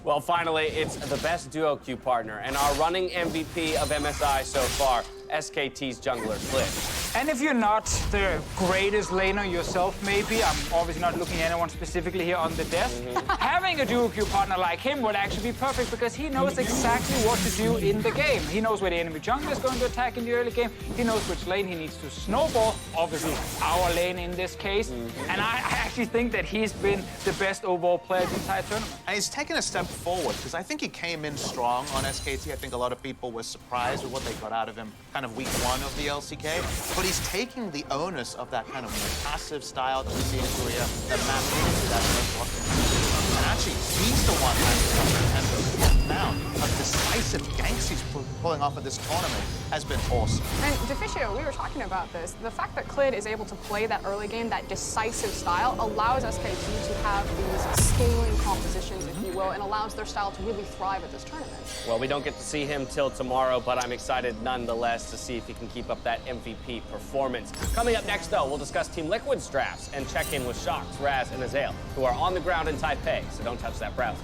Well, finally, it's the best duo queue partner and our running MVP of MSI so far, SKT's jungler, Cliff. And if you're not the greatest laner yourself, maybe, I'm obviously not looking at anyone specifically here on the desk, having a duo queue partner like him would actually be perfect because he knows exactly what to do in the game. He knows where the enemy jungler is going to attack in the early game. He knows which lane he needs to snowball, obviously our lane in this case. And I actually think that he's been the best overall player the entire tournament. And he's taken a step forward because I think he came in strong on SKT. I think a lot of people were surprised with what they got out of him kind of week 1 of the LCK. But he's taking the onus of that kind of more passive style that we see in Korea, that mapped into that and actually, he's the one that's the amount of decisive ganks he's pulling off at this tournament has been awesome. And Deficio, we were talking about this. The fact that Clid is able to play that early game, that decisive style, allows SKT to have these scaling compositions, if you will, and allows their style to really thrive at this tournament. Well, we don't get to see him till tomorrow, but I'm excited nonetheless to see if he can keep up that MVP performance. Coming up next, though, we'll discuss Team Liquid's drafts and check in with Shox, Raz, and Azael, who are on the ground in Taipei, so don't touch that browser.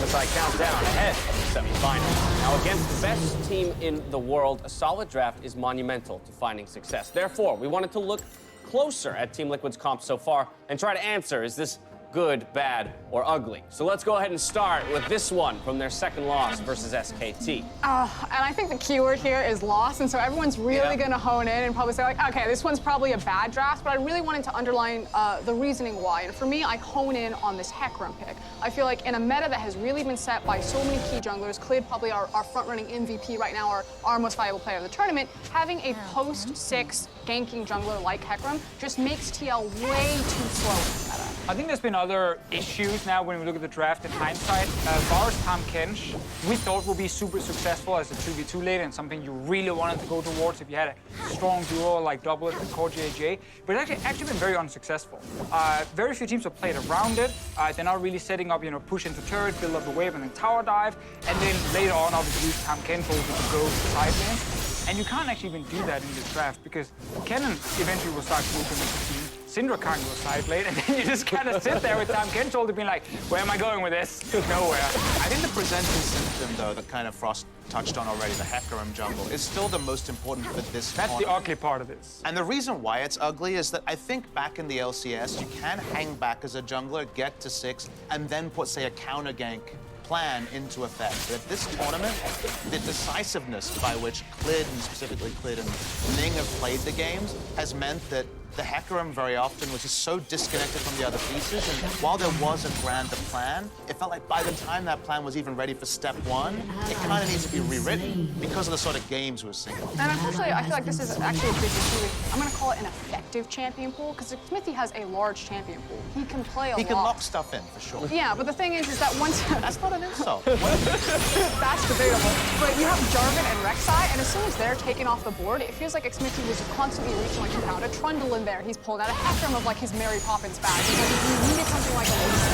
as I count down ahead of the semifinals. Now, against the best team in the world, a solid draft is monumental to finding success. Therefore, we wanted to look closer at Team Liquid's comp so far and try to answer, is this good, bad, or ugly? So let's go ahead and start with this one from their second loss versus SKT. And I think the keyword here is loss, and so everyone's really going to hone in and probably say, like, okay, this one's probably a bad draft, but I really wanted to underline the reasoning why. And for me, I hone in on this Hecarim pick. I feel like in a meta that has really been set by so many key junglers, Clid probably our front-running MVP right now, our most valuable player of the tournament, having a post-6 ganking jungler like Hecarim just makes TL way too slow in the meta. I think there's been other issues now when we look at the draft in hindsight. Varus Tahm Kench, we thought would be super successful as a 2v2 lane and something you really wanted to go towards if you had a strong duo like Doublet and Core JJ, but it's actually been very unsuccessful. Very few teams have played around it. They're not really setting up, push into turret, build up a wave, and then tower dive, and then later on, obviously, use Tahm Kench to go to side lane. And you can't actually even do that in this draft because Kennen eventually will start grouping with the team. Syndra can't go side lane, and then you just kind of sit there with Tahm Kench being like, where am I going with this? Nowhere. I think the presenting symptom, though, that kind of Frost touched on already, the Hecarim jungle, is still the most important for this That's tournament. the ugly part of this. And the reason why it's ugly is that I think back in the LCS, you can hang back as a jungler, get to 6, and then put, say, a counter gank plan into effect. But at this tournament, the decisiveness by which Clid, and specifically Clid and Ning, have played the games has meant that the Hecarim very often was just so disconnected from the other pieces, and while there was a grander plan, it felt like by the time that plan was even ready for step 1, it kind of needs to be rewritten because of the sort of games we're seeing. And unfortunately, I feel like this is actually a big issue. I'm going to call it an effective champion pool, because Smithy has a large champion pool. He can play a lot. He can lock stuff in, for sure. Yeah, but the thing is that once... That's not an insult. That's debatable. But you have Jarvan and Rek'Sai, and as soon as they're taken off the board, it feels like Smithy was constantly reaching, like, he found a Trundle in there. He's pulling out a Hecarim of, like, his Mary Poppins bag. Because he needed something like a Lucy.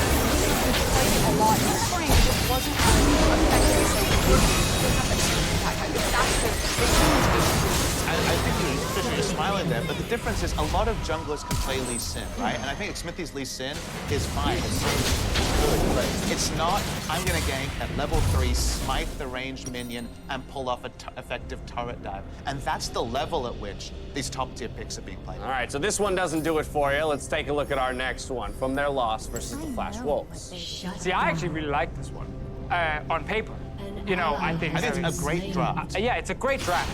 He played a lot in the spring. It just wasn't as effective as they didn't have that same impact. I think that's the huge issue. I think you're smiling there, but the difference is a lot of junglers can play Lee Sin, right? And I think Smithy's Lee Sin is fine. It's good, but it's not, I'm going to gank at level 3, smite the ranged minion, and pull off an effective turret dive. And that's the level at which these top-tier picks are being played. All right, so this one doesn't do it for you. Let's take a look at our next one from their loss versus the Flash Wolves. See, I actually really like this one on paper. I think it's a great draft. Yeah, it's a great draft.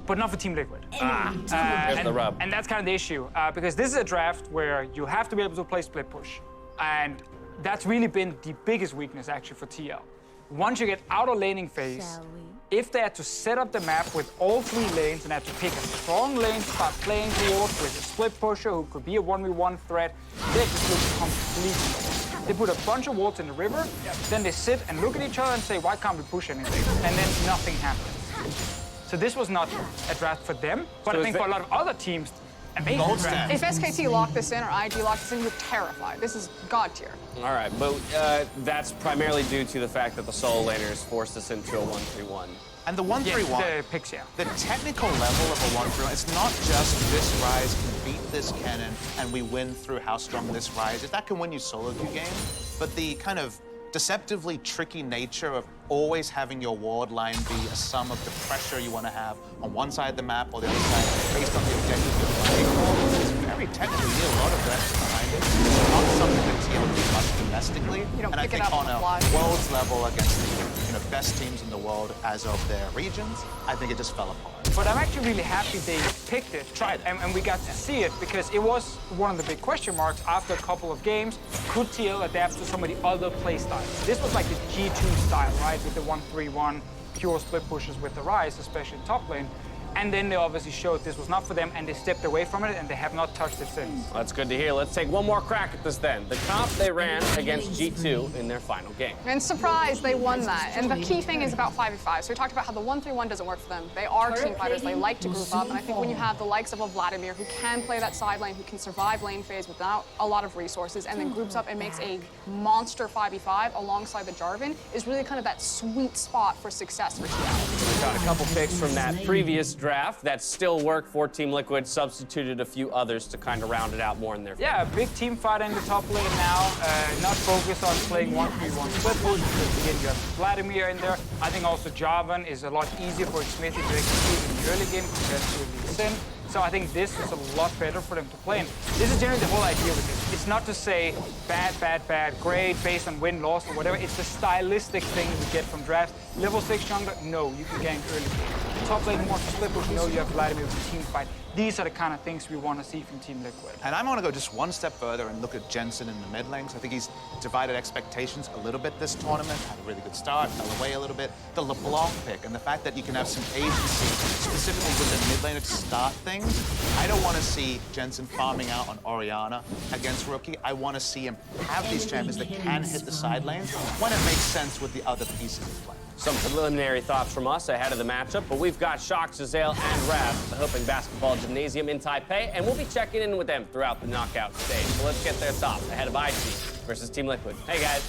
But not for Team Liquid. There's the rub. And that's kind of the issue, because this is a draft where you have to be able to play split push. And that's really been the biggest weakness, actually, for TL. Once you get out of laning phase, if they had to set up the map with all 3 lanes and had to pick a strong lane to start playing towards with a split pusher who could be a 1v1 threat, they just look completely lost. They put a bunch of wards in the river, then they sit and look at each other and say, why can't we push anything? And then nothing happens. So this was not a draft for them, but I think for a lot of other teams, amazing draft. If SKT locked this in or IG locked this in, you're terrified. This is God tier. All right, but that's primarily due to the fact that the solo laners forced us into a 1-3-1. And the 1-3-1, the picks, yeah. The technical level of a 1-3-1, it's not just this Ryze can beat this Kennen and we win through how strong this Ryze is. That can win you solo queue games, but the kind of deceptively tricky nature of always having your ward line be a sum of the pressure you want to have on one side of the map or the other side based on the objective you're playing for. It's very technical. You need a lot of reps behind it. It's not something that TL do much domestically. You don't and I pick it think up on a world's level against the best teams in the world as of their regions, I think it just fell apart. But I'm actually really happy they picked it, tried, and we got to see it because it was one of the big question marks after a couple of games. Could TL adapt to some of the other play styles? This was like the G2 style, right? With the 1-3-1 pure split pushes with the Ryze, especially in top lane. And then they obviously showed this was not for them, and they stepped away from it, and they have not touched it since. That's good to hear. Let's take one more crack at this then. The comp they ran against G2 in their final game. And surprise, they won that. And the key thing is about 5v5. So we talked about how the 1-3-1 doesn't work for them. They are team fighters. They like to group up. And I think when you have the likes of a Vladimir who can play that side lane, who can survive lane phase without a lot of resources, and then groups up and makes a monster 5v5 alongside the Jarvan, is really kind of that sweet spot for success for TL. We got a couple picks from that previous draft that still worked for Team Liquid, substituted a few others to kind of round it out more in their favor. Yeah, a big team fight in the top lane now. Not focused on playing 1-3-1 split push, because again, you have Vladimir in there. I think also Jarvan is a lot easier for Smithy to execute in the early game compared to the Sin. So I think this is a lot better for them to play. And this is generally the whole idea with this. It's not to say bad, great, based on win-loss or whatever. It's the stylistic thing we get from drafts. Level 6 jungler, no, you can gank early game. Top lane wants to split push, no, you have Vladimir with a team fight. These are the kind of things we want to see from Team Liquid. And I'm going to go just one step further and look at Jensen in the mid lanes. I think he's divided expectations a little bit this tournament. Had a really good start, fell away a little bit. The LeBlanc pick and the fact that you can have some agency, specifically with the mid laner, to start things. I don't want to see Jensen farming out on Orianna against Rookie. I want to see him have these champions that can hit the side lanes when it makes sense with the other pieces of play. Some preliminary thoughts from us ahead of the matchup, but we've got Shock, Zazale, and Raph at the Hoping Basketball Gymnasium in Taipei, and we'll be checking in with them throughout the knockout stage. So let's get their thoughts ahead of IG versus Team Liquid. Hey, guys.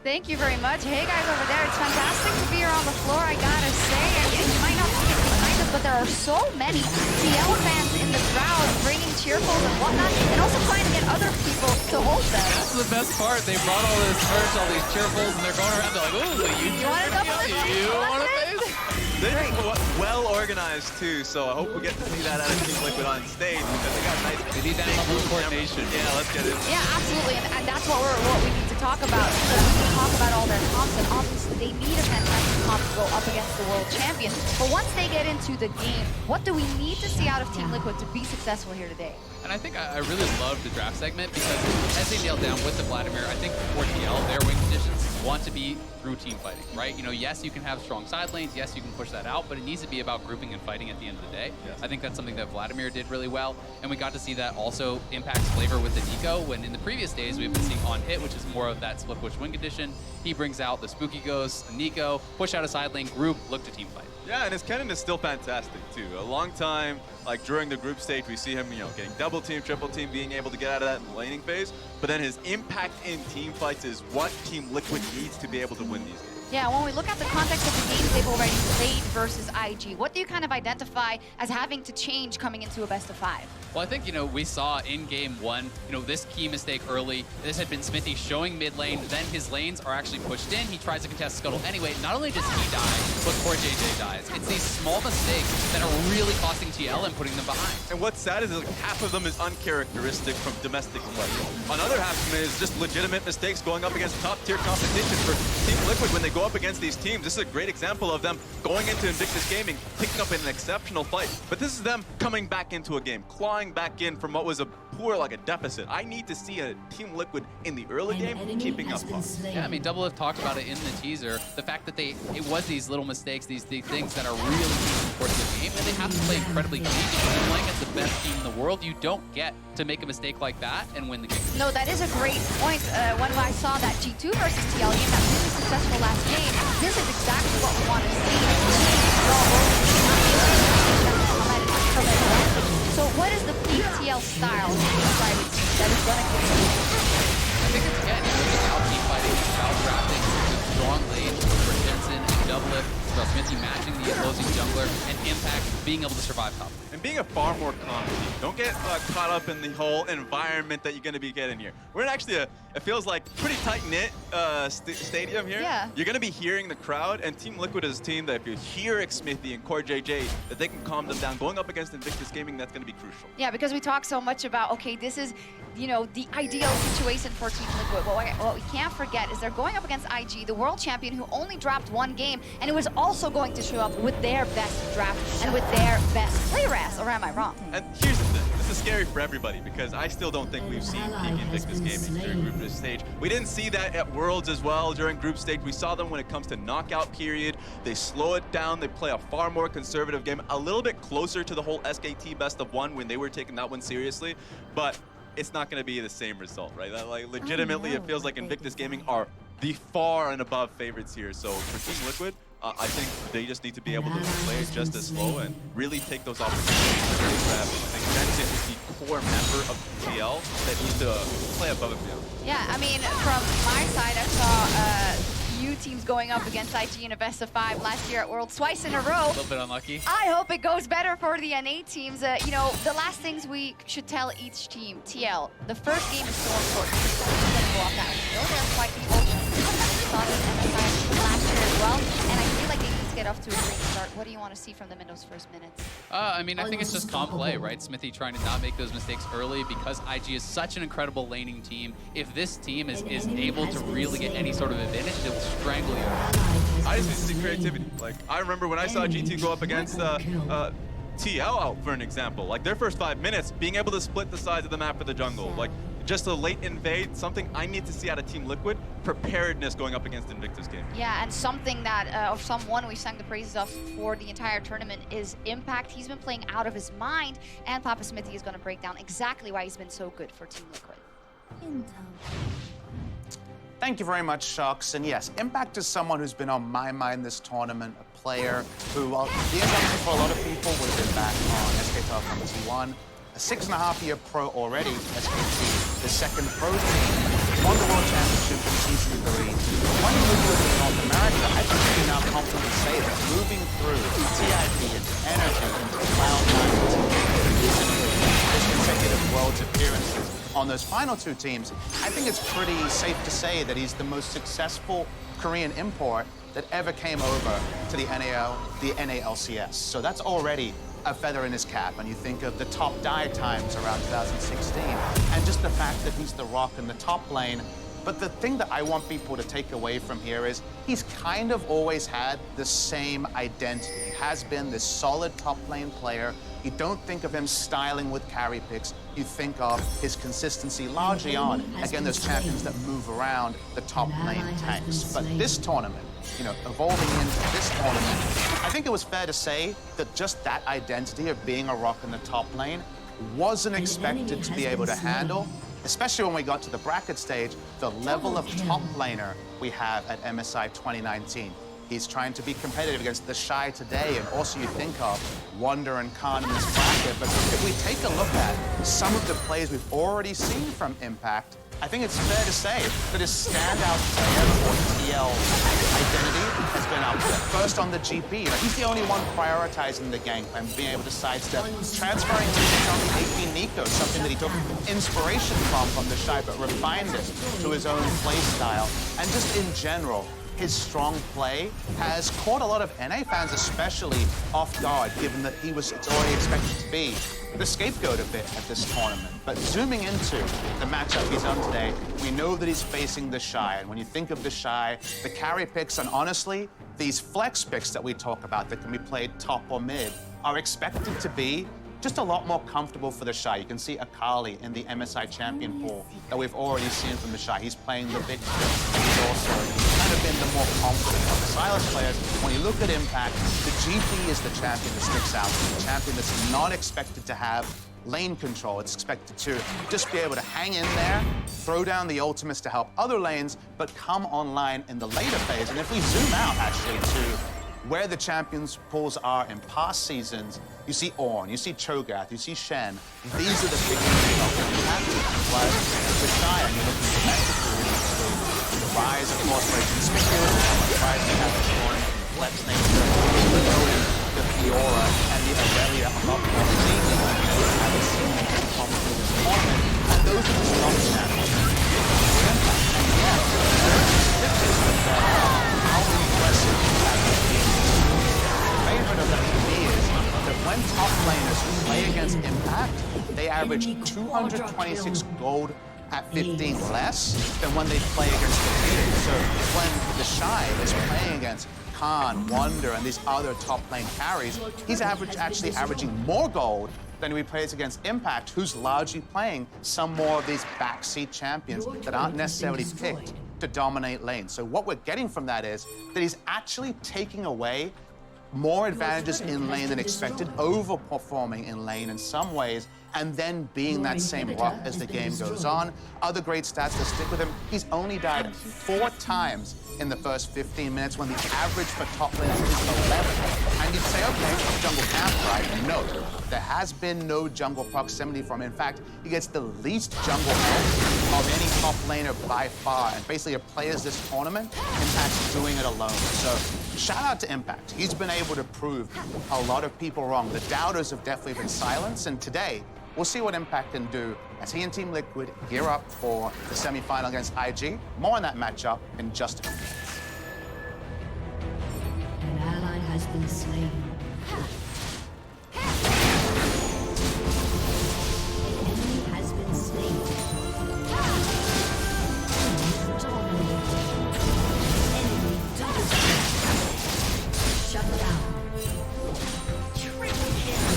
Thank you very much. Hey, guys over there. It's fantastic to be here on the floor, I gotta say. And you might not see it behind us, but there are so many TL fans in the crowd bringing cheerfuls and whatnot, and also trying to get other people to hold them. That's the best part. They brought all this merch, all these cheerfuls, and they're going around. They're like, "Ooh, you want to double this? You want to face?" They're well organized too, so I hope we get to see that out of Team Liquid on stage because they got nice. They need that level of coordination. Yeah, let's get it. Yeah, absolutely, and that's what we need to talk about. So we can talk about all their comps, and obviously they need a fantastic comp to go up against the world champion. But once they get into the game, what do we need to see out of Team Liquid to be successful here today? And I think I really love the draft segment because as they nailed down with the Vladimir, I think for TL, their win conditions want to be through team fighting, right? You know, yes, you can have strong side lanes, yes, you can push that out, but it needs to be about grouping and fighting at the end of the day. Yes. I think that's something that Vladimir did really well, and we got to see that also impacts flavor with the Nico, when in the previous days we've been seeing on hit, which is more of that split push win condition. He brings out the Spooky Ghost, Nico, push out a side lane, group, look to team fight. Yeah, and his cannon is still fantastic too. A long time, like during the group stage, we see him, you know, getting double team, triple team, being able to get out of that in the laning phase. But then his impact in team fights is what Team Liquid needs to be able to win these games. Yeah, when we look at the context of the games they've already played versus IG, what do you kind of identify as having to change coming into a best-of-5? Well, I think, you know, we saw in game 1, you know, this key mistake early. This had been Smithy showing mid lane, then his lanes are actually pushed in. He tries to contest Scuttle anyway. Not only does he die, but poor JJ dies. It's these small mistakes that are really costing TL and putting them behind. And what's sad is like half of them is uncharacteristic from domestic play. Another half of them is just legitimate mistakes going up against top-tier competition for Team Liquid when they go up against these teams. This is a great example of them going into Invictus Gaming, picking up an exceptional fight. But this is them coming back into a game, clawing back in from what was a poor, like a deficit. I need to see a Team Liquid in the early game keeping up. Yeah, I mean, Double Lift talked about it in the teaser. The fact that it was these little mistakes, these things that are really key in the course of the game, and they have to play incredibly clean. When you're playing against the best team in the world, you don't get to make a mistake like that and win the game. No, that is a great point. When I saw that G2 versus TL game that was really successful last game, this is exactly what we want to see. So what is the peak TL style that is going to give you? I think it's, again, it's about team fighting, it's about drafting a strong lane for Jensen and Double Lift, it's about Smithy matching the opposing jungler, and Impact being able to survive top. And being a far more calm team. Don't get caught up in the whole environment that you're going to be getting here. We're in actually it feels like pretty tight-knit stadium here. Yeah. You're going to be hearing the crowd, and Team Liquid is a team that if you hear Smithy and Core JJ, that they can calm them down. Going up against Invictus Gaming, that's going to be crucial. Yeah, because we talk so much about, okay, this is, you know, the ideal situation for Team Liquid. But what we can't forget is they're going up against IG, the world champion who only dropped one game, and it was also going to show up with their best draft and with their best play RAS, or am I wrong? And here's the thing, this is scary for everybody because I still don't think we've seen peak Invictus Gaming during group stage. We didn't see that at Worlds as well during group stage. We saw them when it comes to knockout period. They slow it down, they play a far more conservative game, a little bit closer to the whole SKT best of 1 when they were taking that one seriously, but it's not going to be the same result, right? Like legitimately, it feels like Invictus Gaming are the far and above favorites here. So for Team Liquid, I think they just need to be able to play just as slow and really take those opportunities to really grab. I think Jensen is the core member of TL that needs to play above and beyond. Yeah, I mean, from my side, I saw few teams going up against IG in a best of 5 last year at Worlds twice in a row. A little bit unlucky. I hope it goes better for the NA teams. You know, the last things we should tell each team, TL, the first game is so important. Someone's gonna go off that. We know they're quite evil. We saw this MSI last year as well, and I feel like they need to get off to a great start. What do you want to see from them in those first minutes? I mean, I think it's just comp play, right? Smithy trying to not make those mistakes early because IG is such an incredible laning team. If this team is able to really get any sort of advantage, they will strangle you. I just need to see creativity. Like, I remember when I saw G2 go up against TL out, for an example. Like, their first 5 minutes, being able to split the sides of the map for the jungle. Like, just a late invade, something I need to see out of Team Liquid, preparedness going up against Invictus game. Yeah, and something that, or someone we sang the praises of for the entire tournament is Impact. He's been playing out of his mind, and Papa Smithy is going to break down exactly why he's been so good for Team Liquid. Thank you very much, Sharks. And yes, Impact is someone who's been on my mind this tournament, a player who, well, the introduction for a lot of people would have been back on SKT from T1. A 6.5-year pro already, SKT, the second pro team, won the World Championship in Season 3. When you look at North America, I think we can now confidently say that moving through TIP and Energy into Cloud9 his consecutive Worlds appearances on those final 2 teams, I think it's pretty safe to say that he's the most successful Korean import that ever came over to the NALCS. So that's already a feather in his cap. And you think of the top dive times around 2016, and just the fact that he's the rock in the top lane. But the thing that I want people to take away from here is he's kind of always had the same identity. He has been this solid top lane player. You don't think of him styling with carry picks. You think of his consistency largely on, again, those champions that move around the top lane tanks. But this tournament, you know, evolving into this tournament, I think it was fair to say that just that identity of being a rock in the top lane wasn't expected to be able to handle, especially when we got to the bracket stage, the level of top laner we have at MSI 2019. He's trying to be competitive against the Shy today, and also you think of Wonder and Khan in this bracket. But if we take a look at some of the plays we've already seen from Impact, I think it's fair to say that his standout player or TL identity has been up there. First on the GP, you know, he's the only one prioritizing the gank and being able to sidestep, transferring to AP Nico, something that he took inspiration from the Shy, but refined it to his own play style. And just in general, his strong play has caught a lot of NA fans, especially off guard, given that it's already expected to be the scapegoat a bit at this tournament. But zooming into the matchup he's on today, we know that he's facing the Shy. And when you think of the Shy, the carry picks, and honestly, these flex picks that we talk about that can be played top or mid, are expected to be just a lot more comfortable for the Shy. You can see Akali in the MSI champion pool that we've already seen from the Shy. He's playing the Victor. He's also kind of been the more confident of the Silas players. When you look at Impact, the GP is the champion that sticks out. The champion that's not expected to have lane control. It's expected to just be able to hang in there, throw down the ultimates to help other lanes, but come online in the later phase. And if we zoom out, actually, to where the champions pools are in past seasons, you see Ornn, you see Cho'Gath, you see Shen. These are the big things that you have to apply the Shy, and you're looking domestically. The Rise, of course, very conspicuous. Rise, they have the Ornn, Flex nature, the Fiora, and the Aurelia a lot more seemingly. We haven't seen them in comparable this tournament, and those are the strong champions. And yet, how impressive that has been. The favorite of that to me is that when top laners play against Impact, they average 226 gold at 15 less than when they play against the team. So when the Shy is playing against Khan, Wonder, and these other top lane carries, he's actually averaging more gold than he plays against Impact, who's largely playing some more of these backseat champions that aren't necessarily picked to dominate lanes. So what we're getting from that is that he's actually taking away more advantages in lane than expected, overperforming in lane in some ways, and then being that same rock as the game goes on. Other great stats that stick with him, he's only died 4 times in the first 15 minutes when the average for top laners is 11. And you'd say, okay, jungle camp, right? No, there has been no jungle proximity from him. In fact, he gets the least jungle health of any top laner by far. And basically, a players this tournament, Impact's doing it alone. So shout out to Impact. He's been able to prove a lot of people wrong. The doubters have definitely been silenced. And today, we'll see what Impact can do as he and Team Liquid gear up for the semifinal against IG. More on that matchup in just a few minutes. An ally has been slain. An enemy has been slain. Dominating. Enemy double kill. Shut down. Triple kill.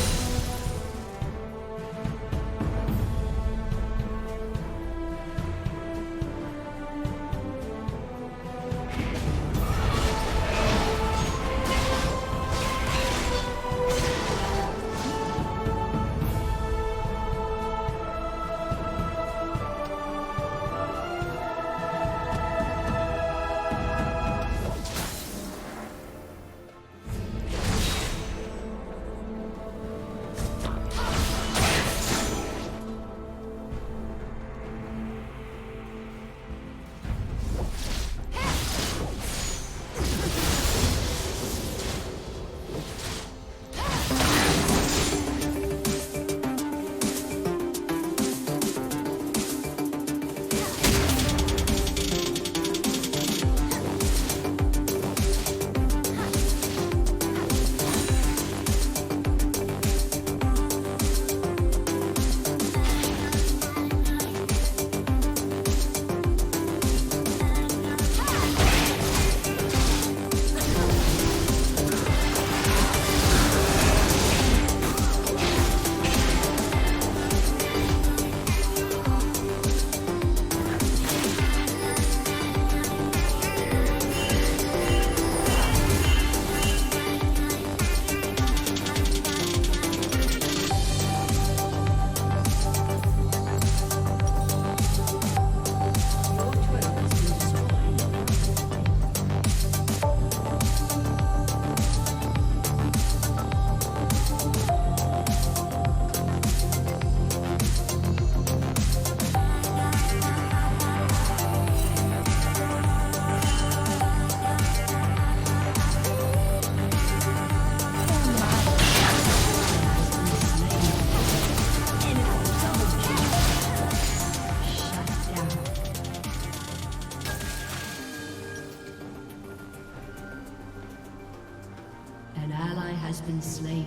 An ally has been slain.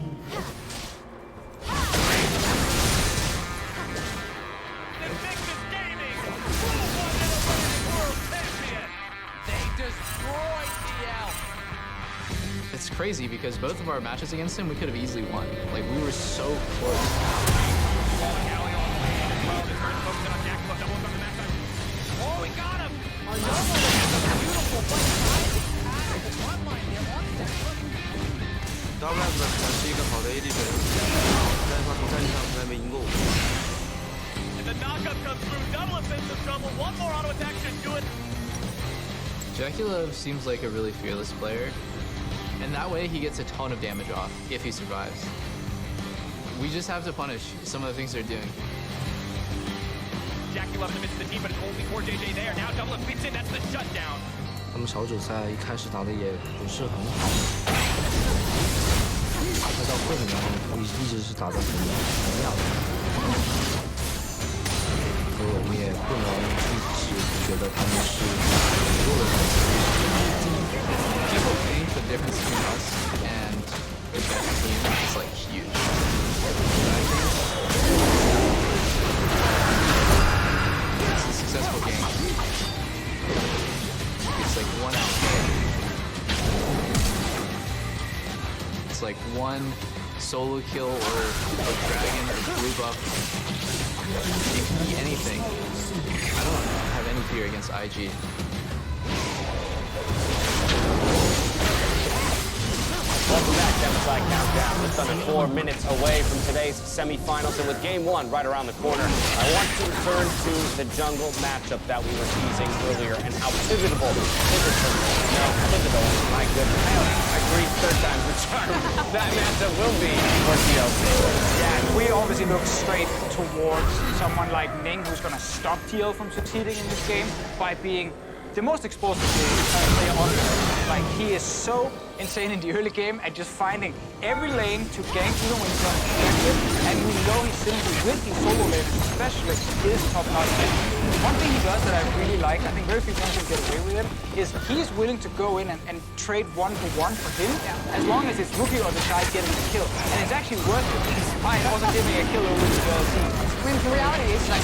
It's crazy because both of our matches against him, we could have easily won. Like, we were so close. Oh, we got him! Our Nova is a beautiful play. And the knockup comes through. Double offensive trouble. One more auto attack should do it. Jaculov seems like a really fearless player, and that way he gets a ton of damage off if he survives. We just have to punish some of the things they're doing. Jaculov in the midst of the team, but it's only 4JJ there. Now double beats in. That's the shutdown. 他们小组赛一开始打的也不是很好，他到后面一直是打得很亮，所以我们也不能一直觉得他们是很弱的球队。 People think the difference between us and the best team is like huge. But I think it's a successful game. It's like 1 out. It's like one solo kill or a dragon or blue buff. It can be anything. I don't have any fear against IG. Welcome back to MSI Countdown. Just under 4 minutes away from today's semifinals, and with game one right around the corner, I want to return to the jungle matchup that we were teasing earlier and how pivotal, my goodness. I agree, third time's the charm. That matchup will be for TLC. Yeah, we obviously look straight towards someone like Ning, who's going to stop TL from succeeding in this game by being the most explosive player on earth. Like, he is so insane in the early game and just finding every lane to gank even when he's on objective. And we know his synergy with these solo laners especially is top-notch. One thing he does that I really like, I think very few players can get away with it, is he's willing to go in and trade one-to-one for him, as long as it's Rookie or the side getting the kill. And it's actually worth it, despite also giving a kill over to the team. I mean, the reality is, like,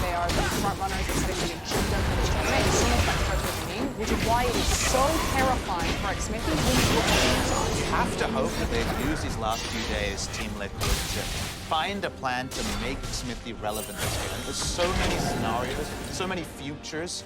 they are the front runners, they're setting the agenda for this tournament. So much that starts with Ning, which is why it is so terrifying for Xmithy when You have to hope that they've used these last few days, Team Liquid, to find a plan to make Xmithy relevant this game. And there's so many scenarios, so many futures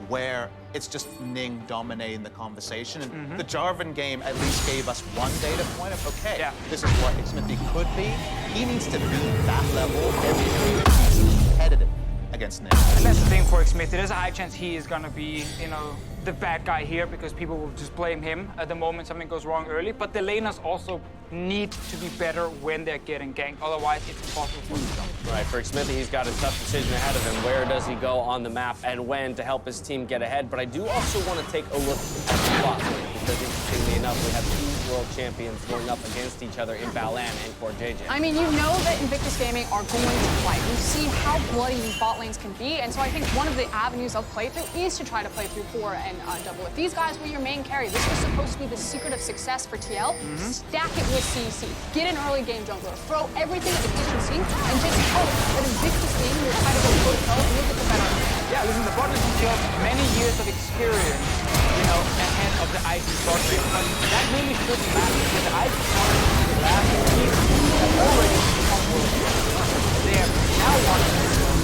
where it's just Ning dominating the conversation. And the Jarvan game at least gave us one data point of, okay, this is what Xmithy could be. He needs to be that level every game if he's competitive against Ning. And that's the thing for Xmithy. There's a high chance he is going to be, you know, the bad guy here because people will just blame him at the moment something goes wrong early. But the laners also need to be better when they're getting ganked. Otherwise, it's impossible for them to jump. Right, for Xmithy, he's got a tough decision ahead of him. Where does he go on the map and when to help his team get ahead? But I do also want to take a look at the bot lane because interestingly enough, we have two world champions going up against each other in Balan and Core JJ. I mean, you know that Invictus Gaming are going to fight. We see how bloody these bot lanes can be, and so I think one of the avenues of playthrough is to try to play through Core and double. If these guys were your main carry, this was supposed to be the secret of success for TL. Stack it with CC. Get an early game jungler. Throw everything at the kitchen sink and just hope that Invictus Gaming will try to go toe-to-toe and look at the better. Yeah, listen, the bot lane TL, many years of experience, you know, ahead of the IG bot lane. But that really shouldn't matter because the IG bot lane in the last year have already become world champions. They have now won the world.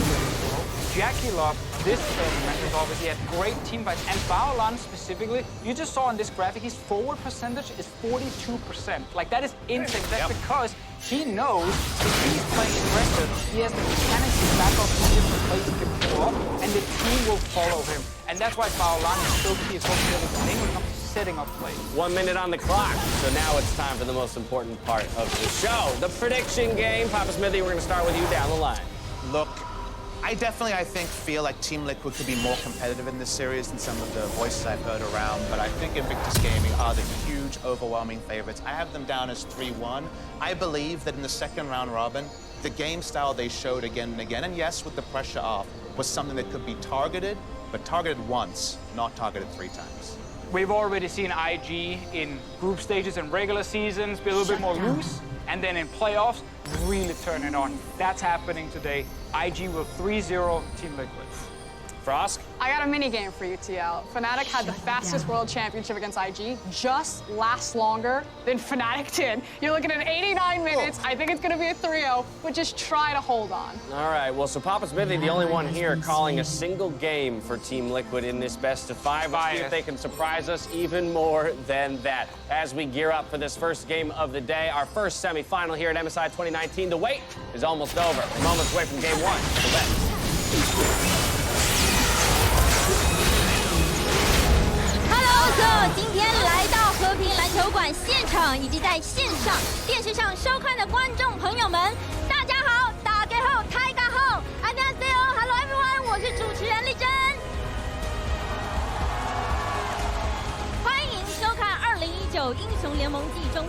Jackie Love, this tournament has obviously had great team fights, and Baolan specifically, you just saw on this graphic, his forward percentage is 42%. Like, that is insane. That's because he knows if he's playing aggressive, he has the mechanics to back off in different places to pull up, and the team will follow him. And that's why Baolan is so key, especially when it comes to setting up plays. 1 minute on the clock, so now it's time for the most important part of the show, the prediction game. Papa Smithy, we're going to start with you down the line. Look, I think, feel like Team Liquid could be more competitive in this series than some of the voices I've heard around, but I think Invictus Gaming are the huge, overwhelming favorites. I have them down as 3-1. I believe that in the second round robin, the game style they showed again and again, and yes, with the pressure off, was something that could be targeted, but targeted once, not targeted 3 times. We've already seen IG in group stages and regular seasons be a little bit more loose, and then in playoffs, really turn it on. That's happening today. IG will 3-0 Team Liquid. Frost? I got a mini game for you, TL. Fnatic had the fastest world championship against IG, just lasts longer than Fnatic did. You're looking at 89 minutes. I think it's going to be a 3-0, but just try to hold on. All right, well, so Papa Smithy, the only one here calling a single game for Team Liquid in this best of 5. Let's see if they can surprise us even more than that. As we gear up for this first game of the day, our first semifinal here at MSI 2019, the wait is almost over. We're moments away from game 1. So let's. Hello， 今天来到和平篮球馆现场，以及在线上电视上收看的观众朋友们，大家好，大家好，大家好，안녕하세요，Hello everyone， 我是主持人丽珍，欢迎收看2019英雄联盟季中。